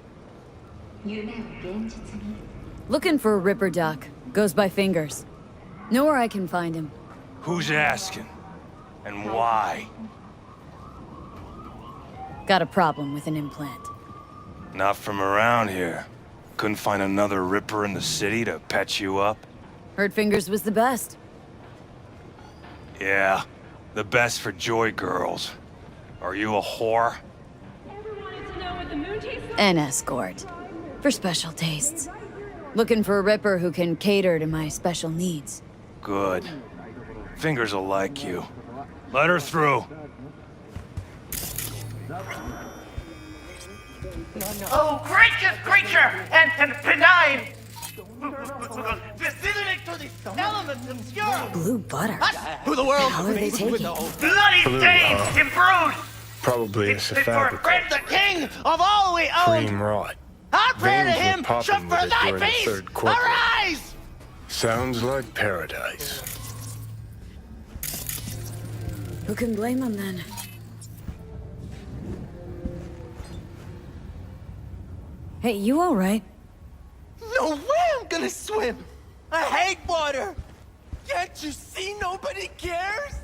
Looking for a Ripper Doc. Goes by Fingers. Know where I can find him. Who's asking? And why? Got a problem with an implant. Not from around here. Couldn't find another Ripper in the city to patch you up? Heard Fingers was the best. Yeah, the best for joy girls. Are you a whore? An escort. For special tastes. Looking for a Ripper who can cater to my special needs. Good. Fingers will like you. Let her through. Oh, gracious creature! And benign! Visiting to the elements obscure! Blue butter? Who the world? How are they taking? Bloody stains and bruised! Probably a For fabric. friend the king of all we own! Cream rot. Our prayer to Veins were him popping shall with for it thy during the face! third quarter. Arise! Sounds like paradise. Who can blame him then? Hey, you alright? No way I'm gonna swim! I hate water! Can't you see nobody cares?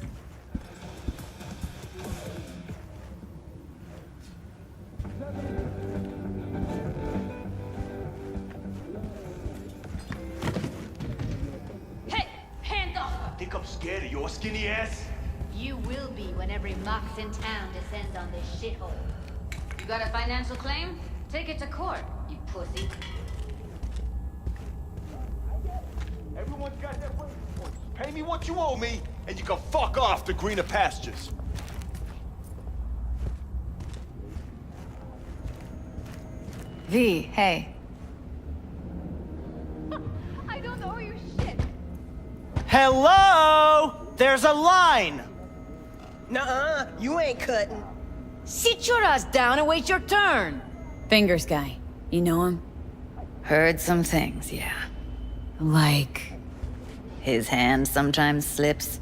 Hey, hands off! Think I'm scared of your skinny ass? You will be when every mox in town descends on this shithole. You got a financial claim? Take it to court, you pussy. Everyone's got their breaking points. Pay me what you owe me, and you can fuck off to greener pastures. V, hey. I don't know your shit. Hello? There's a line. Nuh-uh, you ain't cutting. Sit your ass down and wait your turn. Fingers guy. You know him? Heard some things, yeah. Like... His hand sometimes slips.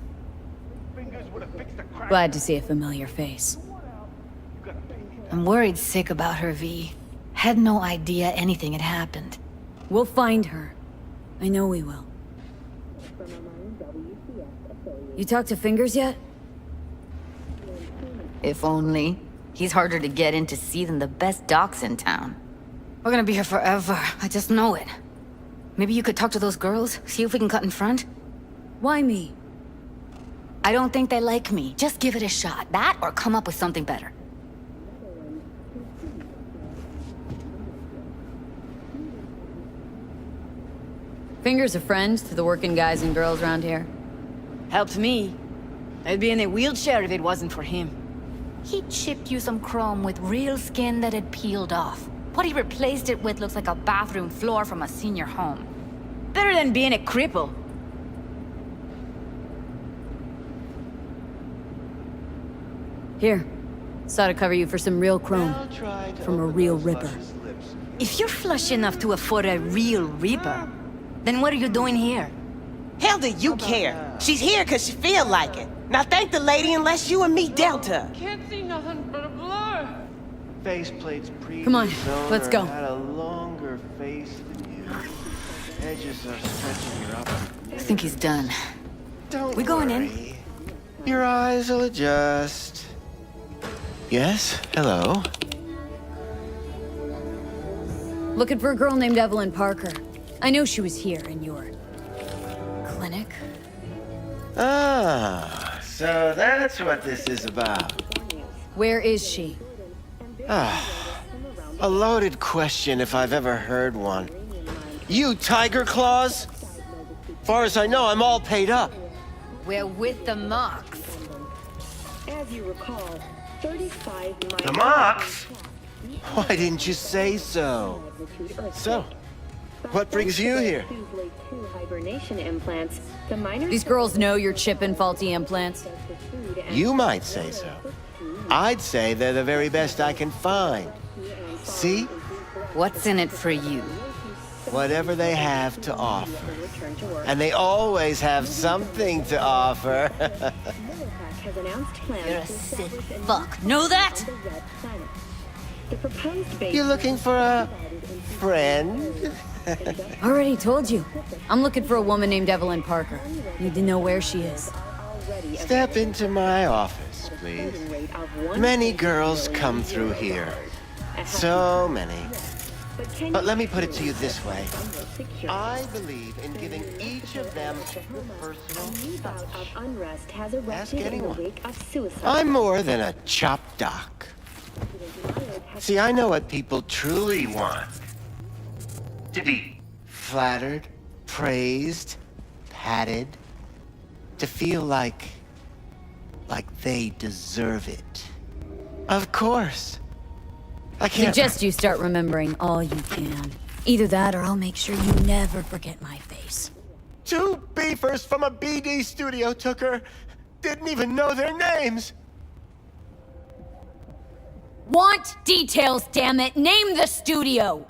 Glad to see a familiar face. I'm worried sick about her, V. Had no idea anything had happened. We'll find her. I know we will. You talked to Fingers yet? If only. He's harder to get in to see than the best docs in town. We're gonna be here forever. I just know it. Maybe you could talk to those girls, see if we can cut in front? Why me? I don't think they like me. Just give it a shot. That or come up with something better. Fingers a friend to the working guys and girls around here. Helped me. I'd be in a wheelchair if it wasn't for him. He chipped you some chrome with real skin that had peeled off. What he replaced it with looks like a bathroom floor from a senior home. Better than being a cripple. Here. Saw to cover you for some real chrome. From a real ripper. If you're flush enough to afford a real reaper, then what are you doing here? Hell do you care? She's here because she feel like it. Now thank the lady unless you and me dealt her. Can't see nothing but a blur. Faceplate's previous Come on, let's go. had a longer face than you. Edges are stretching your upper. I think he's done. Don't We going in? worry. Your eyes will adjust. Yes? Hello? Looking for a girl named Evelyn Parker. I know she was here in your... clinic? Ah, so that's what this is about. Where is she? Ah, a loaded question if I've ever heard one. You Tiger Claws? Far as I know, I'm all paid up. We're with the Mox. As you recall, 35 The Mox? Why didn't you say so? So, what brings you here? Hibernation implants. The minor These girls know you're chipping faulty implants. You might say so. I'd say they're the very best I can find. See? What's in it for you? Whatever they have to offer. And they always have something to offer. You're a sick fuck. Know that? You looking for a friend? Already told you. I'm looking for a woman named Evelyn Parker. Need to know where she is. Step into my office, please. Many girls come through here. So many. But let me put it to you this way. I believe in giving each of them personal touch. Ask anyone. I'm more than a chop doc. See, I know what people truly want. To be flattered, praised, patted. To feel like they deserve it. Of course. I can't... Suggest you start remembering all you can. Either that or I'll make sure you never forget my face. 2 beefers from a BD studio took her. Didn't even know their names. Want details, damn it! Name the studio!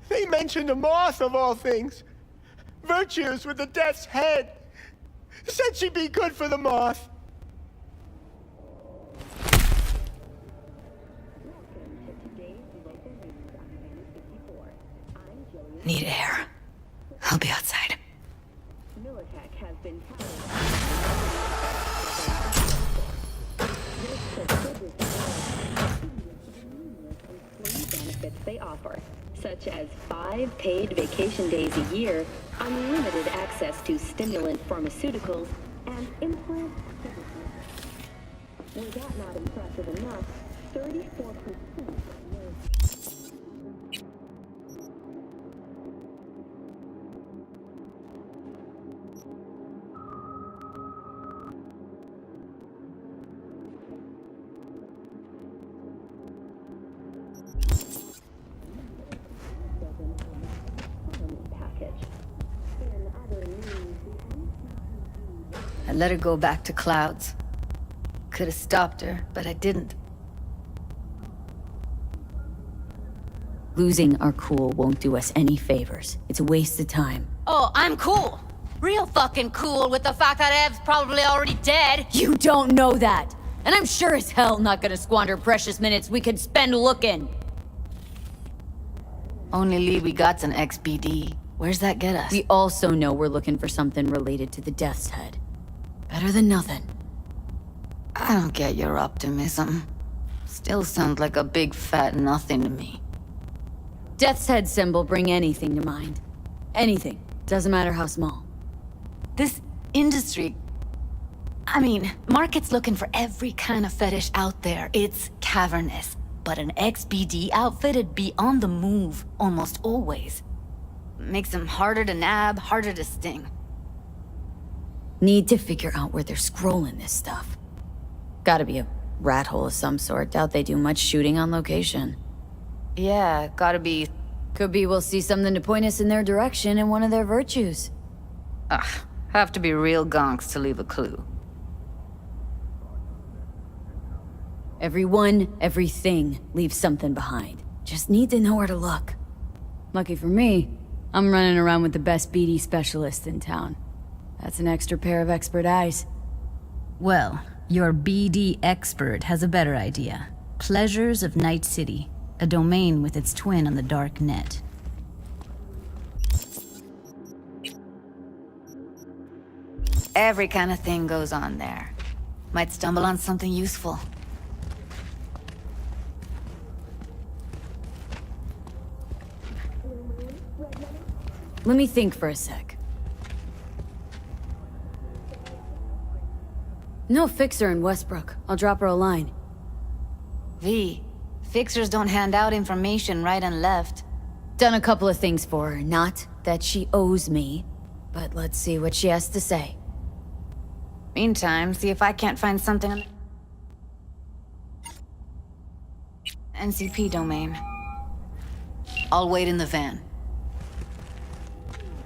They mentioned a moth of all things. Virtues with the death's head. Said she'd be good for the moth. I'll be outside. Militech has been benefits they offer, such as 5 paid vacation days a year, unlimited access to stimulant pharmaceuticals, and implant services. Were that not impressive enough, 34% I let her go back to Clouds. Could have stopped her, but I didn't. Losing our cool won't do us any favors. It's a waste of time. Oh, I'm cool. Real fucking cool with the fact that Ev's probably already dead. You don't know that! And I'm sure as hell not gonna squander precious minutes we could spend looking. Only lead we got's an XBD. Where's that get us? We also know we're looking for something related to the Death's Head. Better than nothing. I don't get your optimism. Still sounds like a big fat nothing to me. Death's Head symbol bring anything to mind. Anything. Doesn't matter how small. This industry... I mean, market's looking for every kind of fetish out there. It's cavernous. But an XBD outfit'd be on the move, almost always. Makes them harder to nab, harder to sting. Need to figure out where they're scrolling this stuff. Gotta be a rat hole of some sort. Doubt they do much shooting on location. Yeah, gotta be... Could be we'll see something to point us in their direction in one of their virtues. Ugh, have to be real gonks to leave a clue. Everyone, everything leaves something behind. Just need to know where to look. Lucky for me, I'm running around with the best BD specialist in town. That's an extra pair of expert eyes. Well, your BD expert has a better idea. Pleasures of Night City, a domain with its twin on the dark net. Every kind of thing goes on there. Might stumble on something useful. Let me think for a sec. No fixer in Westbrook. I'll drop her a line. V, fixers don't hand out information right and left. Done a couple of things for her. Not that she owes me, but let's see what she has to say. Meantime, see if I can't find something on the NCP domain. I'll wait in the van.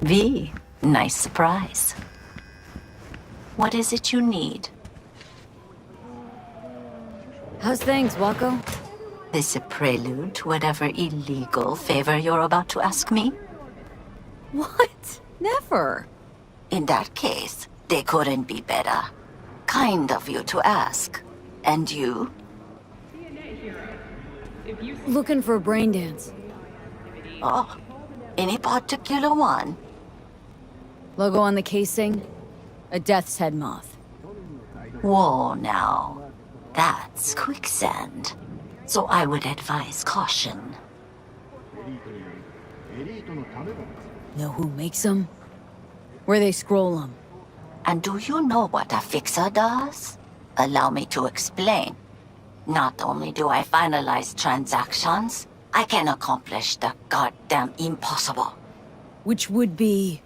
V, nice surprise. What is it you need? How's things, Wako? This a prelude to whatever illegal favor you're about to ask me? What? Never. In that case, they couldn't be better. Kind of you to ask. And you? Looking for a brain dance. Oh, any particular one? Logo on the casing? A Death's Head moth. Whoa, now. That's quicksand. So I would advise caution. Know who makes them? Where they scroll them? And do you know what a fixer does? Allow me to explain. Not only do I finalize transactions, I can accomplish the goddamn impossible. Which would be?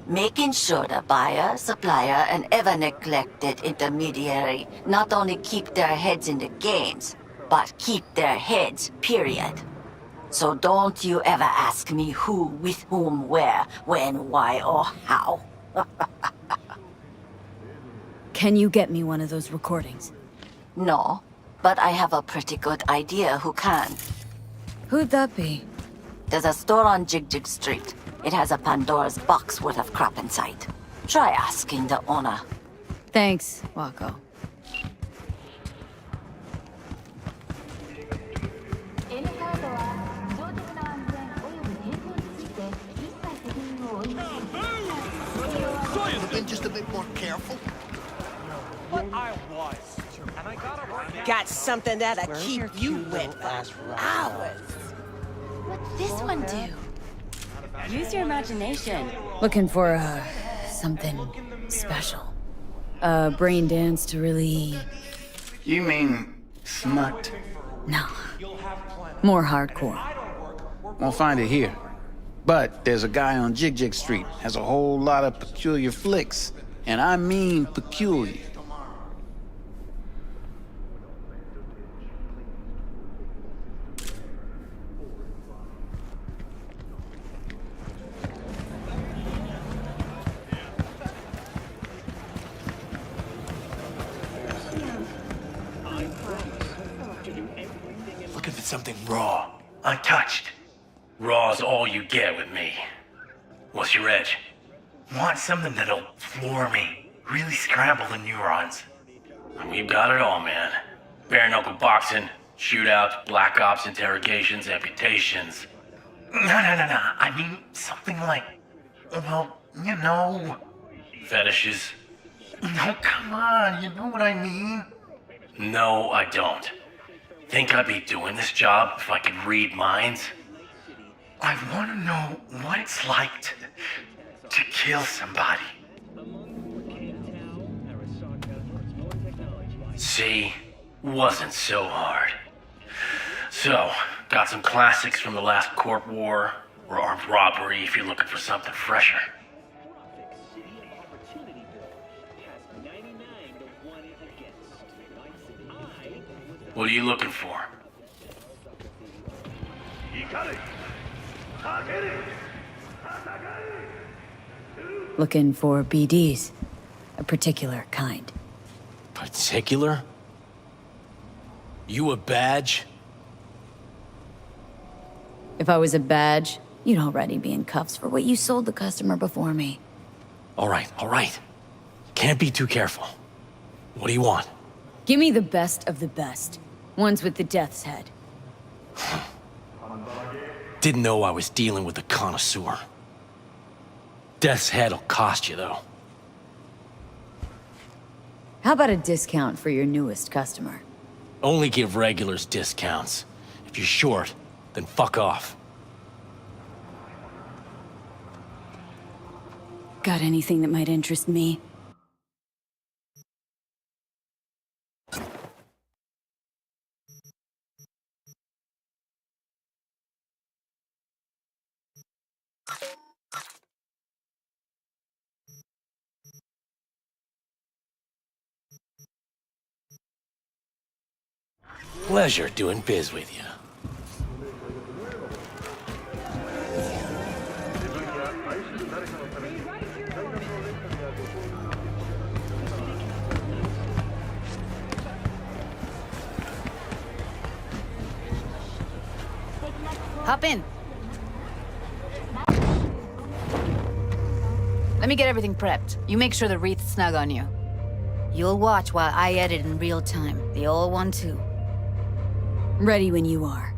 Making sure the buyer, supplier, and ever-neglected intermediary not only keep their heads in the games, but keep their heads, period. So don't you ever ask me who, with whom, where, when, why, or how. Can you get me one of those recordings? No, but I have a pretty good idea who can. Who'd that be? There's a store on Jig Street. It has a Pandora's box worth of crap inside. Try asking the owner. Thanks, Wako. little bit more careful? But I was. And I gotta work out. Got something that'll keep you wet for hours. What's this one do? Use your imagination. Looking for, something special. A brain dance to really... You mean smut? No. More hardcore. Won't find it here. But there's a guy on Jig Street, has a whole lot of peculiar flicks. And I mean peculiar. Looking for something raw, untouched. Raw's all you get with me. What's your edge? Want something that'll floor me, really scramble the neurons. We've got it all, man. Bare knuckle boxing, shootouts, black ops interrogations, amputations. No. I mean something like, well, you know, fetishes. No, come on, you know what I mean? No, I don't. Think I'd be doing this job if I could read minds? I want to know what it's like to kill somebody. See? Wasn't so hard. So, got some classics from the last Corp War, or armed robbery if you're looking for something fresher. What are you looking for? Looking for BDs. A particular kind. Particular? You a badge? If I was a badge, you'd already be in cuffs for what you sold the customer before me. All right. Can't be too careful. What do you want? Give me the best of the best. Ones with the death's head. Didn't know I was dealing with a connoisseur. Death's head'll cost you, though. How about a discount for your newest customer? Only give regulars discounts. If you're short, then fuck off. Got anything that might interest me? Pleasure doing biz with you. Hop in. Let me get everything prepped. You make sure the wreath's snug on you. You'll watch while I edit in real time. The old one, too. Ready when you are.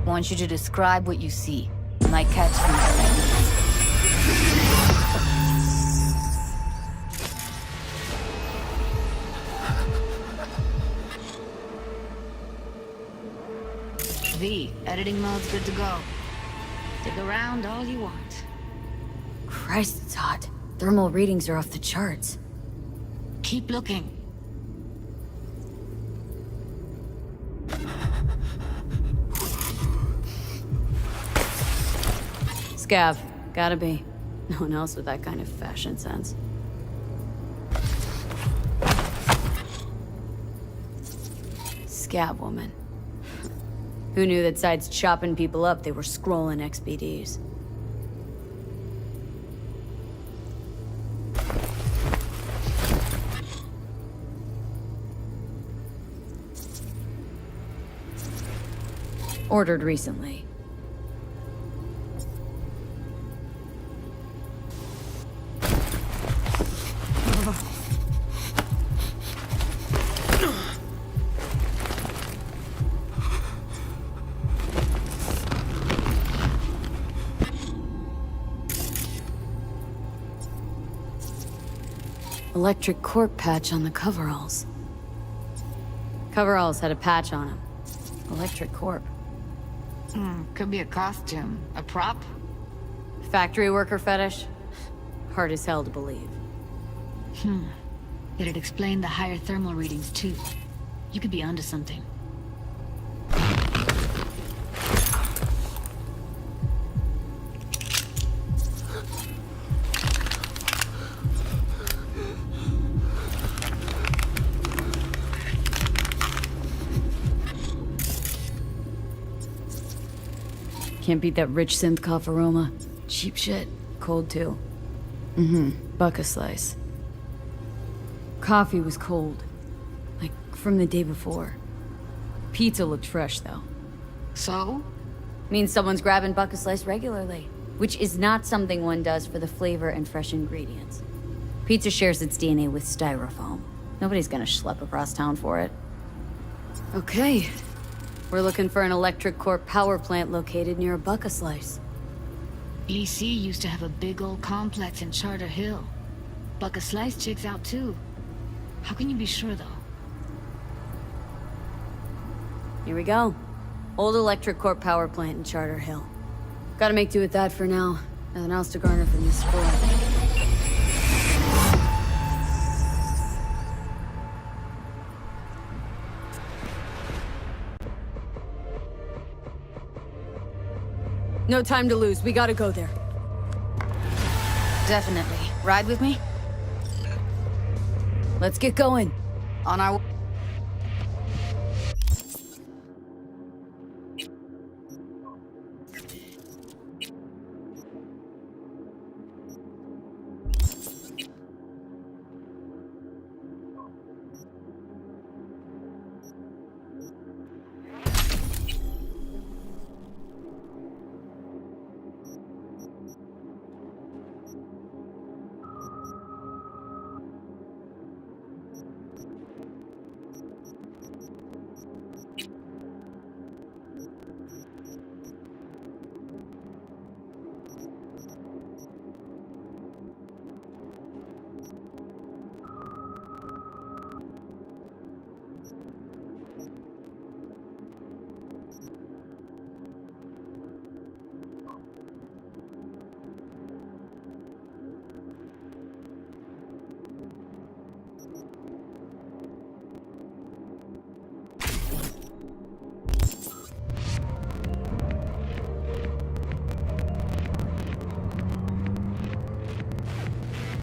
Want you to describe what you see. My catchphrase. V, editing mode's good to go. Dig around all you want. Christ, it's hot. Thermal readings are off the charts. Keep looking. Scav. Gotta be. No one else with that kind of fashion sense. Scav woman. Who knew that sides chopping people up, they were scrolling XBDs? Ordered recently. Electric corp patch on the coveralls. Coveralls had a patch on them. Electric corp. Could be a costume. A prop? Factory worker fetish? Hard as hell to believe. It'd explain the higher thermal readings, too. You could be onto something. Can't beat that rich synth cough aroma. Cheap shit. Cold, too. Buck a slice. Coffee was cold. Like, from the day before. Pizza looked fresh, though. So? Means someone's grabbing buck a slice regularly. Which is not something one does for the flavor and fresh ingredients. Pizza shares its DNA with styrofoam. Nobody's gonna schlep across town for it. Okay. We're looking for an electric corp power plant located near a buck a slice. EC used to have a big old complex in Charter Hill. Buck a slice checks out too. How can you be sure though? Here we go. Old electric corp power plant in Charter Hill. Gotta make do with that for now. Nothing else to garner from this score. No time to lose. We gotta go there. Definitely. Ride with me? Let's get going. On our...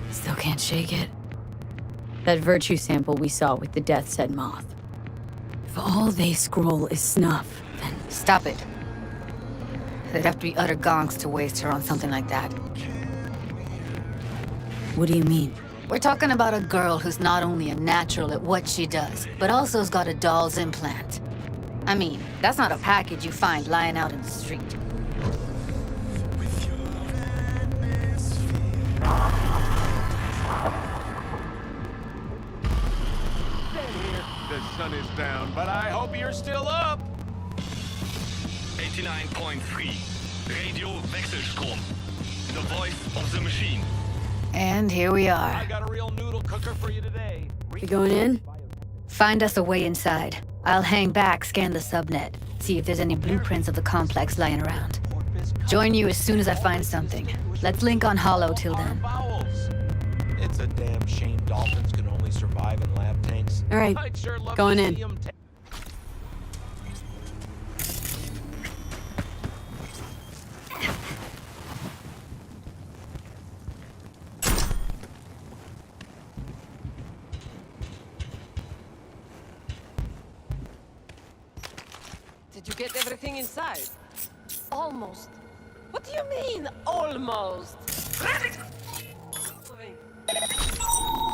Still can't shake it. That virtue sample we saw with the Death's Head moth. If all they scroll is snuff, then... Stop it. They'd have to be utter gonks to waste her on something like that. What do you mean? We're talking about a girl who's not only a natural at what she does, but also has got a doll's implant. I mean, that's not a package you find lying out in the street. The sun is down, but I hope you're still up. 89.3 Radio Wechselstrom. The voice of the machine. And here we are. I got a real noodle cooker for you today. You going in? Find us a way inside. I'll hang back, scan the subnet, see if there's any blueprints of the complex lying around. Join you as soon as I find something. Let's link on Hollow till then. It's a damn shame dolphins can only survive in lab tanks. All right, I'd sure love going to in. see 'em Did you get everything inside? Almost. What do you mean, almost?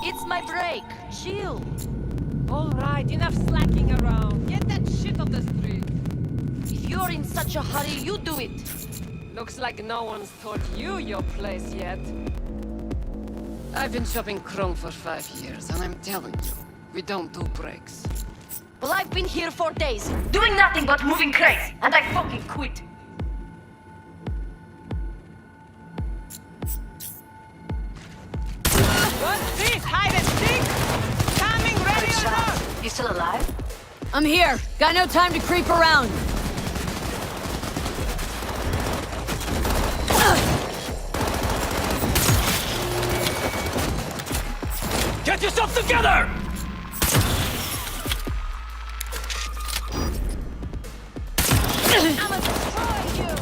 It's my break. Chill. All right, enough slacking around. Get that shit off the street. If you're in such a hurry, you do it. Looks like no one's told you your place yet. I've been shopping Chrome for 5 years, and I'm telling you, we don't do breaks. Well, I've been here for days, doing nothing but moving crates, and I fucking quit. What's this? Hide it! still alive? I'm here. Got no time to creep around. Get yourself together! I'ma destroy you!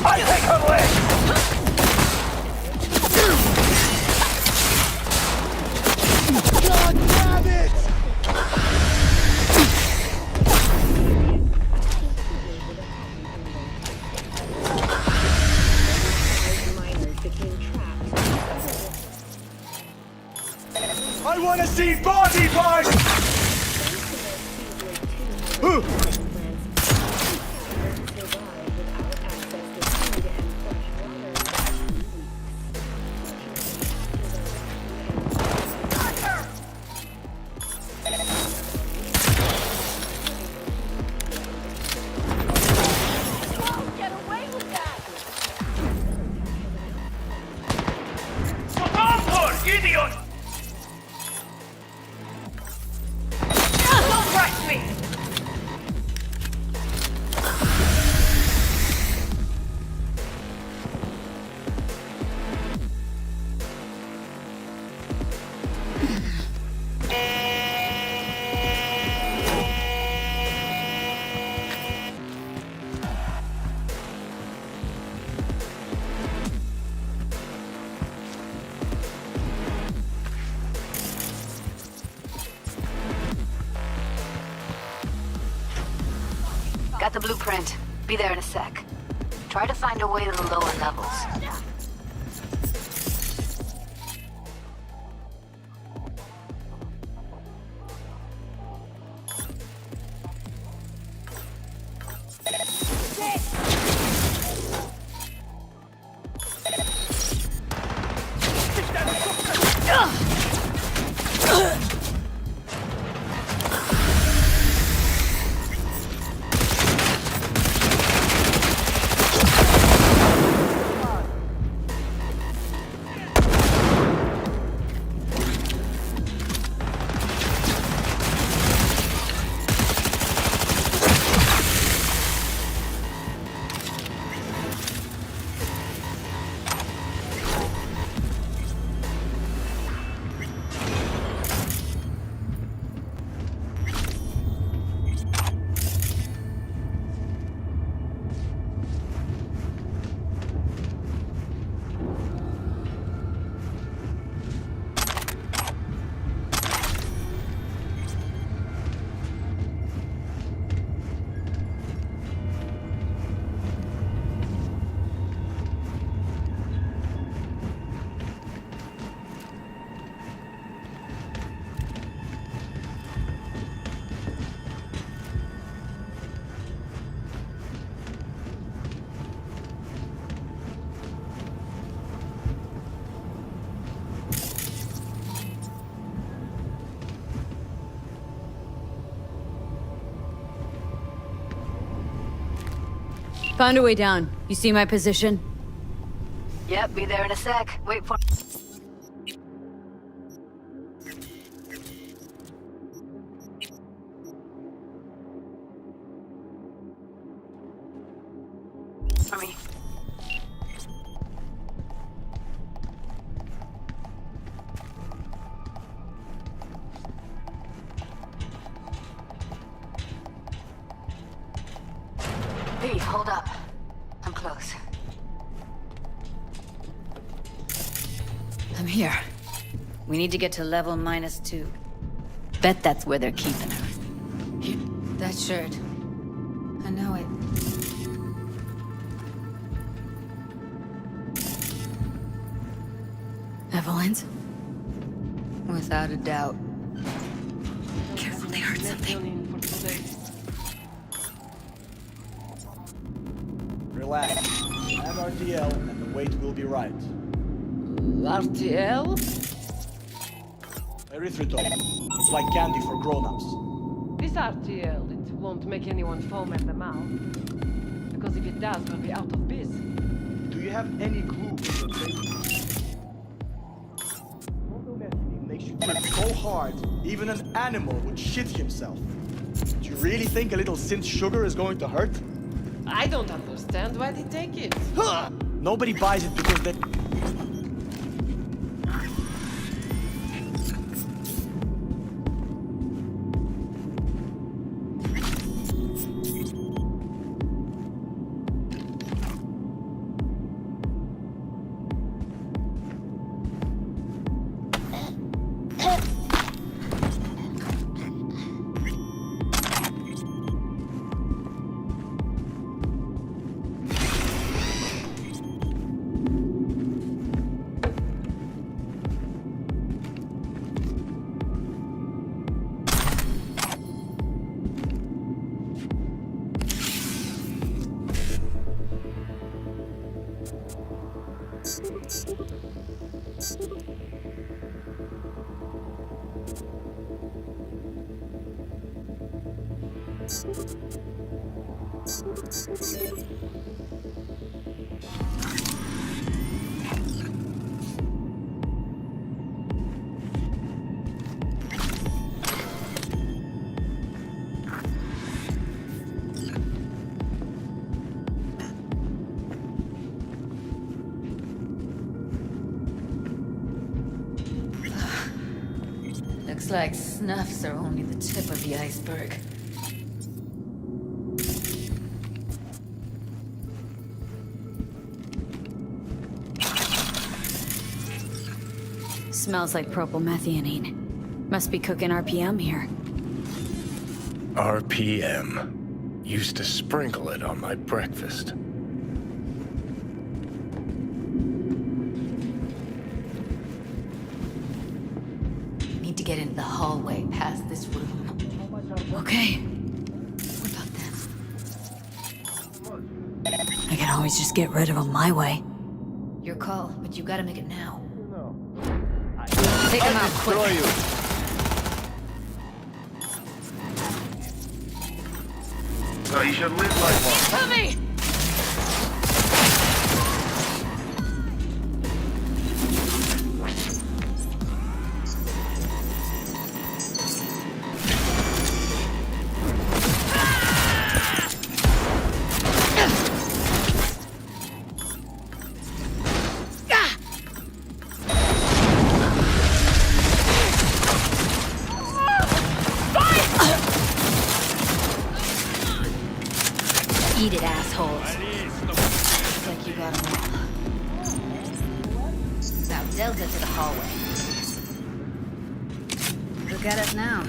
I take her leg! God damn it! I want to see body parts! Get away with that! What on for, idiot! Don't rush me! Got the blueprint. Be there in a sec. Try to find a way to the lower levels. Found a way down. You see my position? Yep, be there in a sec. Wait for... For me. Hey, hold up. I'm close. I'm here. We need to get to level -2. Bet that's where they're keeping her. Here, that shirt. I know it. Evelyn's? Without a doubt. Careful, they heard something. Relax. I have RTL, and the weight will be right. RTL? Erythritol. It's like candy for grown-ups. This RTL, it won't make anyone foam at the mouth. Because if it does, we'll be out of biz. Do you have any clue what makes you trip so hard, even an animal would shit himself? Do you really think a little synth sugar is going to hurt? I don't understand why they take it. Nobody buys it because they... Looks like snuffs are only the tip of the iceberg. Smells like propylmethionine. Must be cooking RPM here. RPM. Used to sprinkle it on my breakfast. Need to get into the hallway past this room. Okay. What about them? I can always just get rid of them my way. Your call, but you gotta make it now. Take him out quick. So you should live like one. Help me! Eat it, assholes. Looks like you got them all. Now Delta to the hallway. Look at us now.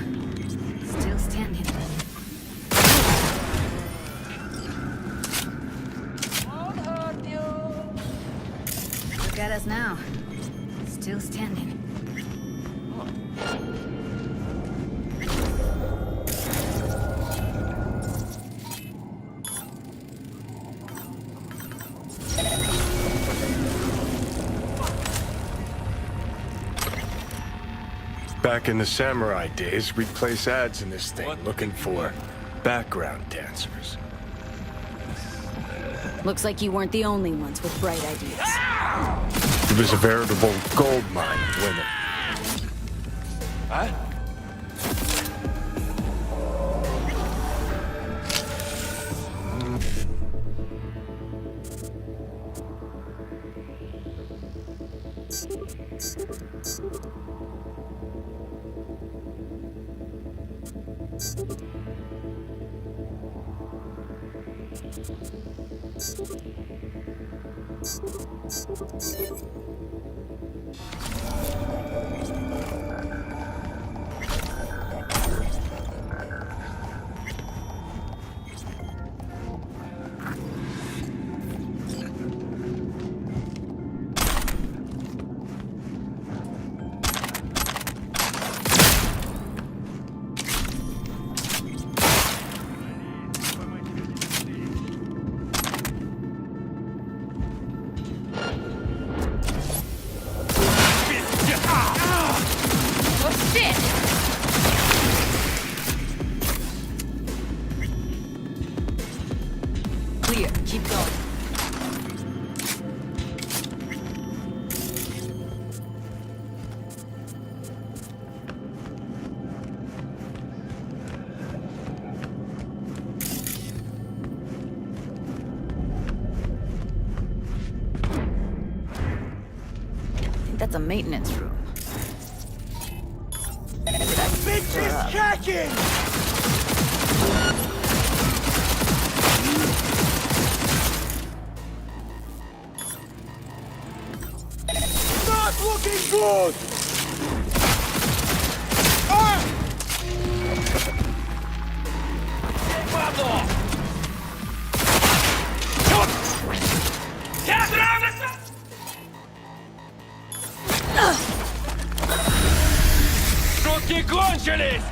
Still standing. Look at us now. Still standing. Back in the samurai days, we'd place ads in this thing looking for background dancers. Looks like you weren't the only ones with bright ideas. It was a veritable gold mine of women. Huh? that's a maintenance room. Bitch is cracking! Not looking good! Ah! Шутки кончились!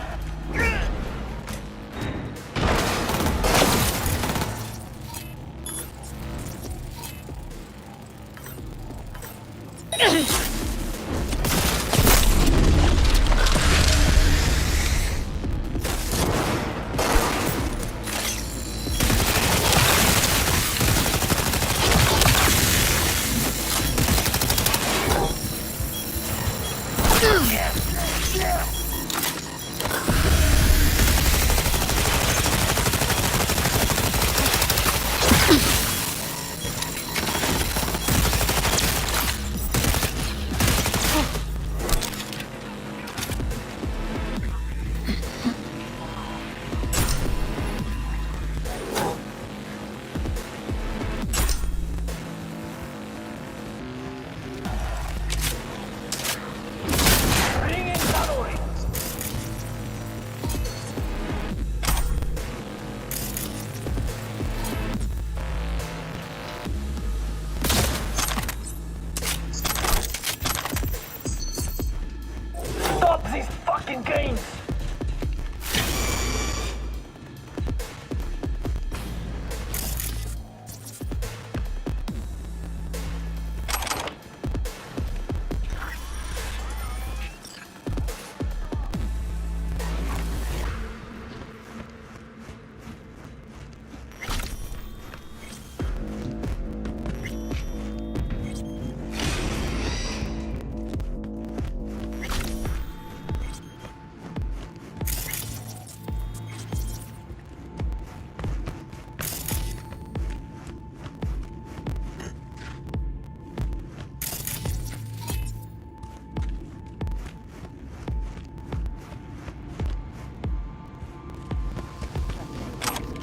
Stop these fucking games!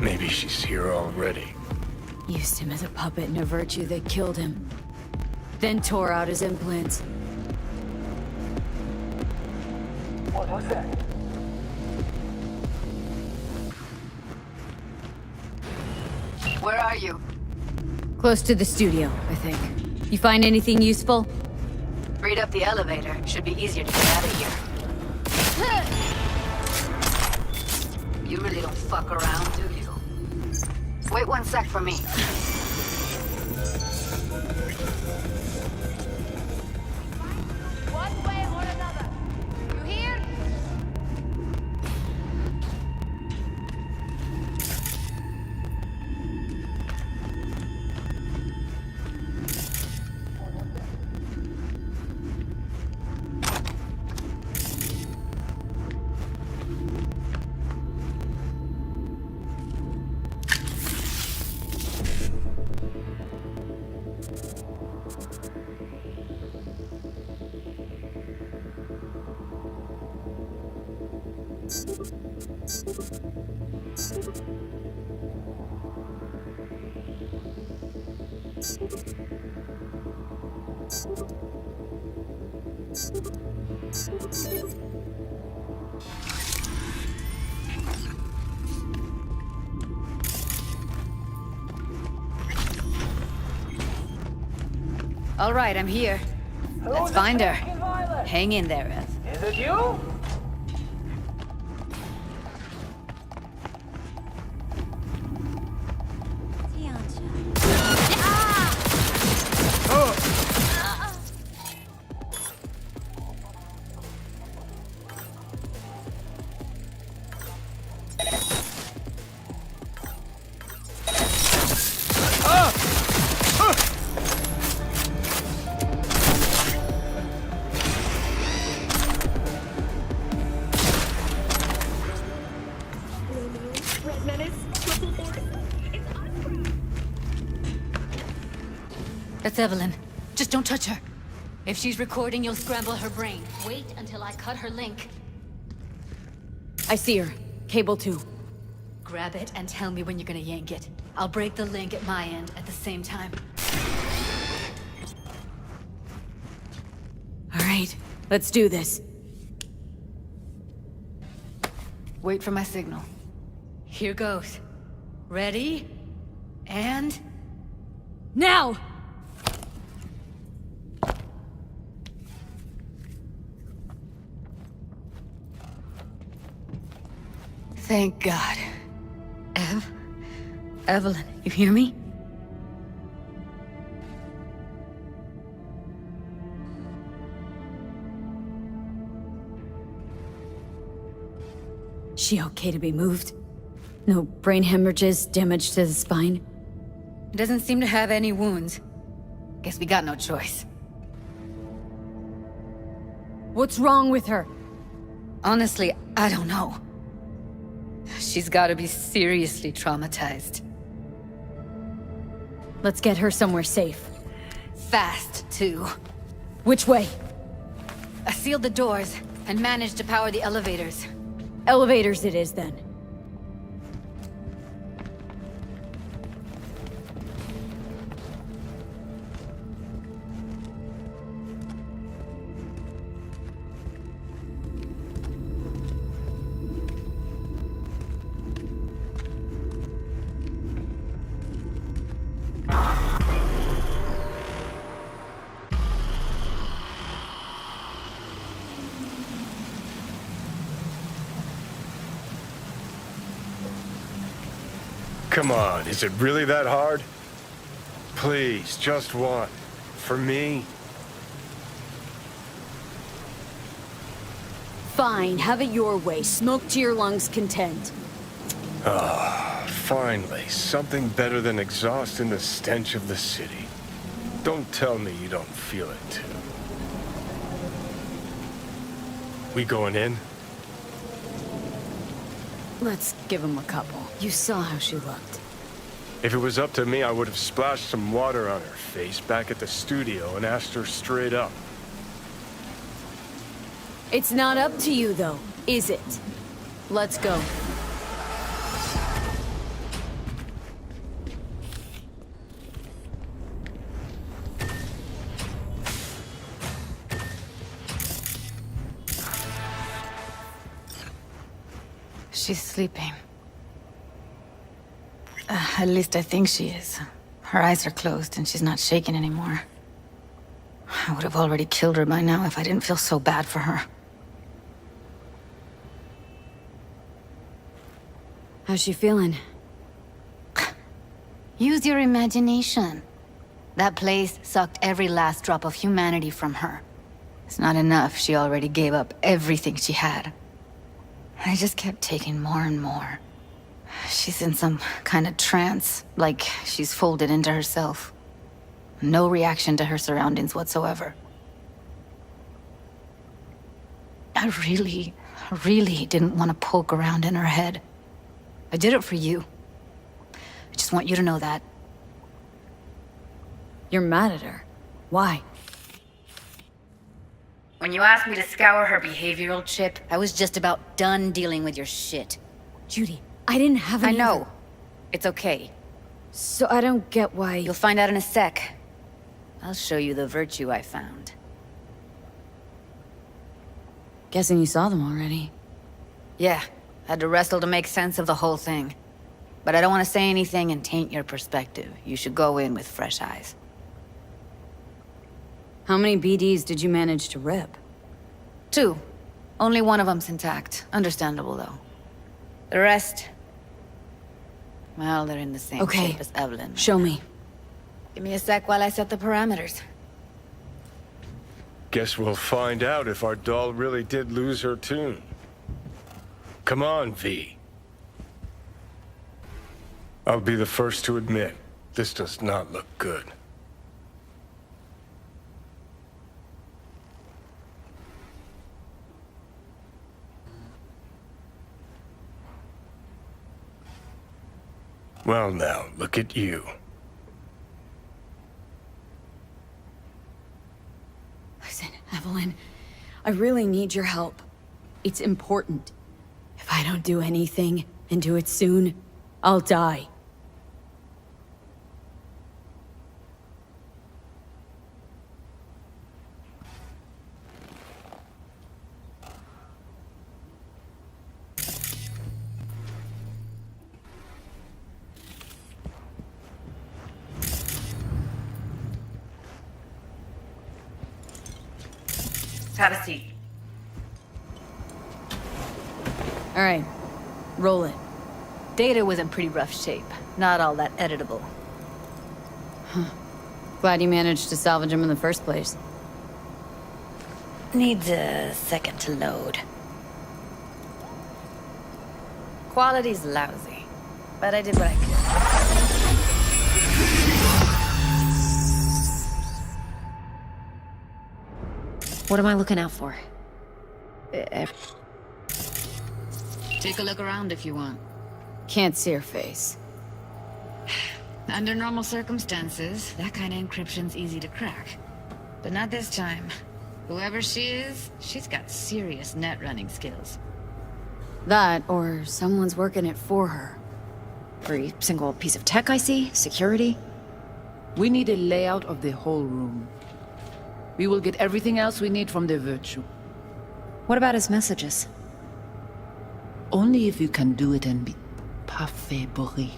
Maybe she's here already. Used him as a puppet and a virtue that killed him. Then tore out his implants. What was that? Where are you? Close to the studio, I think. You find anything useful? Read up the elevator. Should be easier to get out of here. You really don't fuck around, do you? Wait 1 sec for me. One way or another. You hear? All right, I'm here. Let's find her. Hang in there, Ev. Is it you? That's Evelyn. Just don't touch her. If she's recording, you'll scramble her brain. Wait until I cut her link. I see her. Cable 2. Grab it and tell me when you're gonna yank it. I'll break the link at my end at the same time. All right, let's do this. Wait for my signal. Here goes. Ready? And... now! Thank God. Evelyn, you hear me? She okay to be moved? No brain hemorrhages, damage to the spine? Doesn't seem to have any wounds. Guess we got no choice. What's wrong with her? Honestly, I don't know. She's gotta be seriously traumatized. Let's get her somewhere safe. Fast, too. Which way? I sealed the doors and managed to power the elevators. Elevators it is, then. Come on, is it really that hard? Please, just one. For me? Fine, have it your way. Smoke to your lungs' content. Ah, finally, something better than exhaust in the stench of the city. Don't tell me you don't feel it, too. We going in? Let's give him a couple. You saw how she looked. If it was up to me, I would have splashed some water on her face back at the studio and asked her straight up. It's not up to you, though, is it? Let's go. She's sleeping. At least I think she is. Her eyes are closed and she's not shaking anymore. I would have already killed her by now if I didn't feel so bad for her. How's she feeling? Use your imagination. That place sucked every last drop of humanity from her. It's not enough, she already gave up everything she had. I just kept taking more and more. She's in some kind of trance, like she's folded into herself. No reaction to her surroundings whatsoever. I really didn't want to poke around in her head. I did it for you. I just want you to know that. You're mad at her. Why? When you asked me to scour her behavioral chip, I was just about done dealing with your shit. Judy, I didn't have any... I know. It's okay. So I don't get why... You'll find out in a sec. I'll show you the virtue I found. Guessing you saw them already. Yeah, had to wrestle to make sense of the whole thing. But I don't want to say anything and taint your perspective. You should go in with fresh eyes. How many BDs did you manage to rip? 2. Only one of them's intact. Understandable, though. The rest... well, they're in the same shape as Evelyn. Show me. Give me a sec while I set the parameters. Guess we'll find out if our doll really did lose her tune. Come on, V. I'll be the first to admit, this does not look good. Well now, look at you. Evelyn. I really need your help. It's important. If I don't do anything, and do it soon, I'll die. Have a seat. All right, roll it. Data was in pretty rough shape. Not all that editable. Glad you managed to salvage him in the first place. Needs a second to load. Quality's lousy, but I did what I could. What am I looking out for? Take a look around if you want. Can't see her face. Under normal circumstances, that kind of encryption's easy to crack. But not this time. Whoever she is, she's got serious net running skills. That, or someone's working it for her. Every single piece of tech I see, security. We need a layout of the whole room. We will get everything else we need from the Virtue. What about his messages? Only if you can do it and be parfait bourré.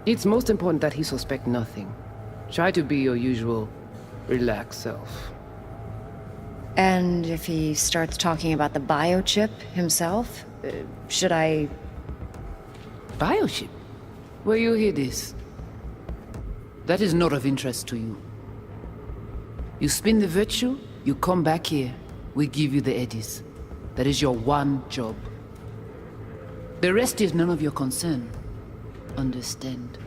It's most important that he suspect nothing. Try to be your usual, relaxed self. And if he starts talking about the biochip himself, should I... Biochip? Where you hear this? That is not of interest to you. You spin the Virtue, you come back here, we give you the eddies. That is your one job. The rest is none of your concern. Understand?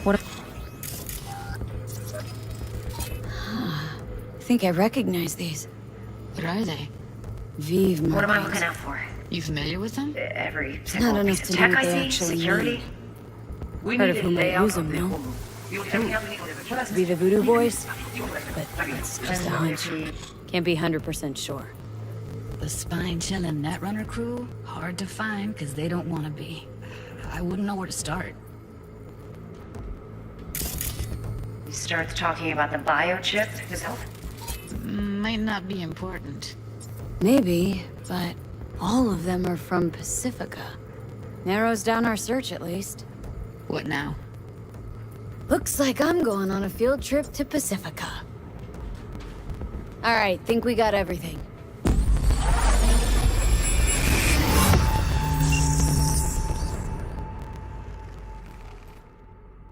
What? I think I recognize these. What are they? Vive What am I Marines. looking out for? You familiar with them? Every Not single enough piece to of know tech what they I see, actually security. mean. Part of whom might use them, no? Viva Voodoo Boys? But it's just a hunch. Can't be 100% sure. The spine-chilling Netrunner crew? Hard to find, because they don't want to be. I wouldn't know where to start. He starts talking about the biochip himself. Might not be important. Maybe, but all of them are from Pacifica. Narrows down our search, at least. What now? Looks like I'm going on a field trip to Pacifica. All right, think we got everything.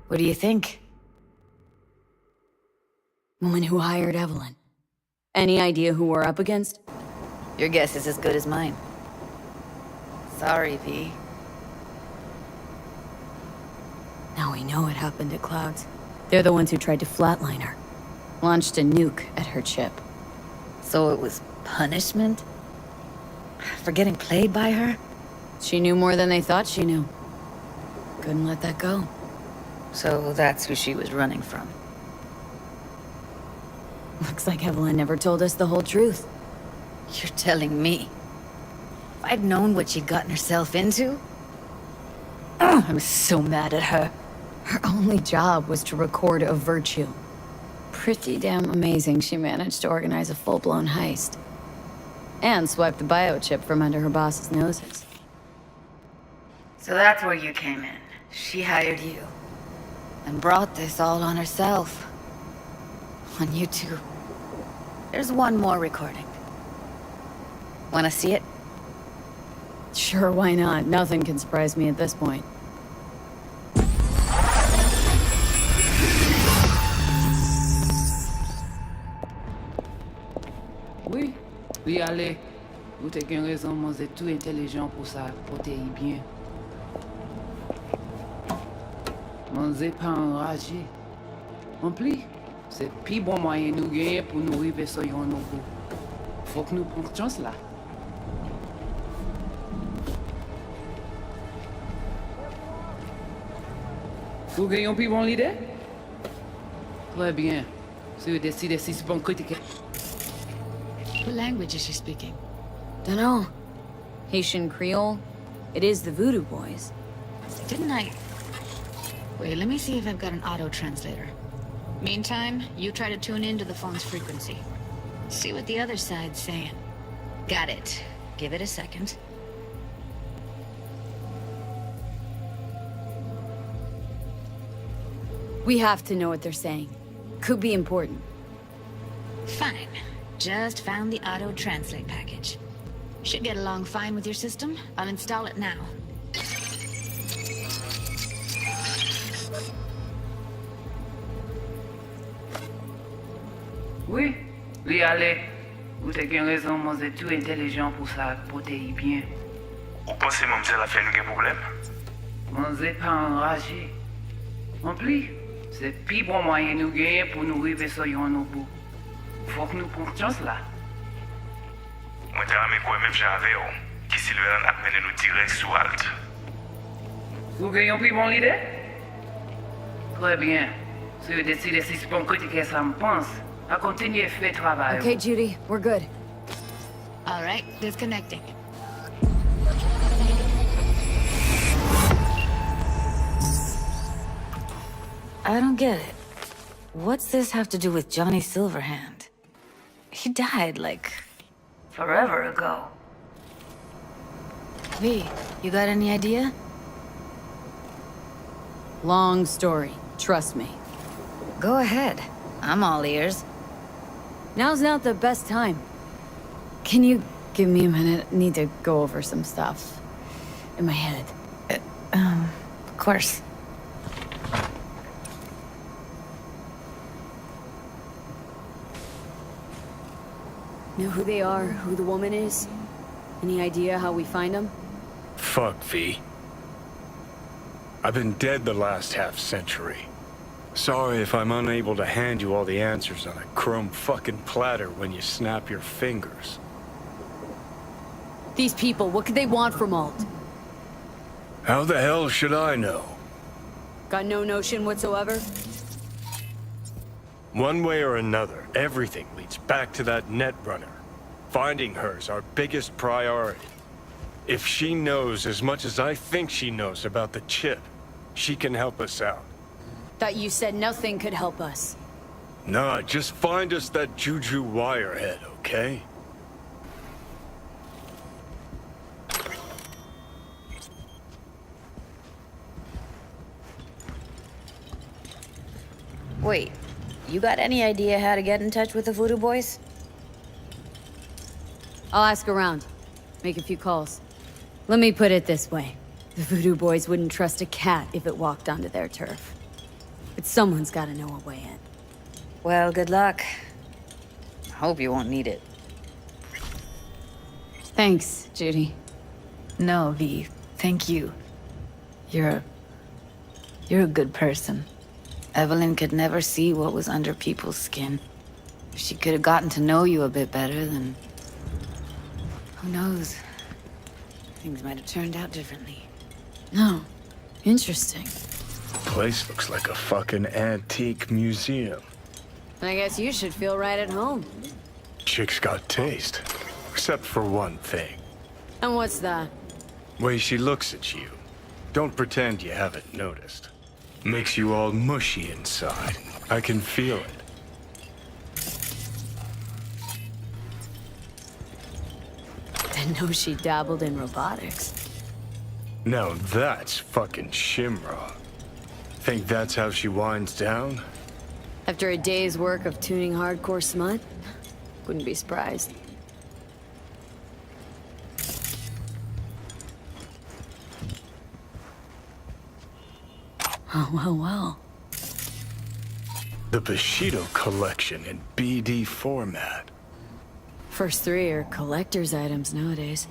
What do you think? Woman who hired Evelyn. Any idea who we're up against? Your guess is as good as mine. Sorry, V. Now we know what happened at Clouds. They're the ones who tried to flatline her. Launched a nuke at her chip. So it was punishment? For getting played by her? She knew more than they thought she knew. Couldn't let that go. So that's who she was running from. Looks like Evelyn never told us the whole truth. You're telling me? If I'd known what she'd gotten herself into? I'm so mad at her. Her only job was to record a Virtue. Pretty damn amazing she managed to organize a full-blown heist. And swipe the biochip from under her boss's noses. So that's where you came in. She hired you. And brought this all on herself. On you two. There's one more recording. Wanna see it? Sure, why not? Nothing can surprise me at this point. Oui, oui, allez. Vous avez une raison, moi, c'est tout intelligent pour ça, pour te y bien. Moi, c'est pas enragé. En plus, c'est le plus bon moyen de nous gagner pour nous arriver sur un nouveau. Faut que nous prenions chance là. Vous gagnez plus bon l'idée? Très bien. Si vous décidez si c'est bon critique. What language is she speaking? Dunno. Haitian Creole? It is the Voodoo Boys. Didn't I... Wait, let me see if I've got an auto-translator. Meantime, you try to tune into the phone's frequency. See what the other side's saying. Got it. Give it a second. We have to know what they're saying. Could be important. Fine. Just found the auto-translate package. Should get along fine with your system. I'll install it now. Oui, lui allez. Vous avez raison, moi c'est tout intelligent pour ça, pour te y bien. Ou pensez mademoiselle a fait nous un problème? Moi c'est pas enragé. En plus, c'est le plus bon moyen de nous gagner pour nous arriver sur nos bout. Faut que nous prenions chance là. Moi t'ai ramé quoi même j'avais qui Sylvain a mené nous direct sous halte. Vous gagnez plus bon l'idée? Très bien. Si vous décidez si c'est bon critiquer ça me pense, à continuer à faire le travail. Okay, Judy, we're good. All right, disconnecting. I don't get it. What's this have to do with Johnny Silverhand? He died, like, forever ago. V, you got any idea? Long story. Trust me. Go ahead. I'm all ears. Now's not the best time. Can you give me a minute? Need to go over some stuff in my head. Of course. Know who they are, who the woman is? Any idea how we find them? Fuck, V. I've been dead the last half-century. Sorry if I'm unable to hand you all the answers on a chrome fucking platter when you snap your fingers. These people, what could they want from Alt? How the hell should I know? Got no notion whatsoever? One way or another, everything leads back to that netrunner. Finding her's our biggest priority. If she knows as much as I think she knows about the chip, she can help us out. Thought you said nothing could help us. Nah, just find us that Juju wirehead, okay? Wait, you got any idea how to get in touch with the Voodoo Boys? I'll ask around. Make a few calls. Let me put it this way. The Voodoo Boys wouldn't trust a cat if it walked onto their turf. But someone's gotta know a way in. Well, good luck. Hope you won't need it. Thanks, Judy. No, V. Thank you. You're a good person. Evelyn could never see what was under people's skin. If she could have gotten to know you a bit better, then... who knows? Things might have turned out differently. No. Interesting. Place looks like a fucking antique museum. I guess you should feel right at home. Chick's got taste. Except for one thing. And what's that? Way she looks at you. Don't pretend you haven't noticed. Makes you all mushy inside. I can feel it. Didn't know she dabbled in robotics. Now that's fucking Shimra. Think that's how she winds down? After a day's work of tuning hardcore smut? Wouldn't be surprised. Oh, well. The Bushido collection in BD format. First three are collector's items nowadays.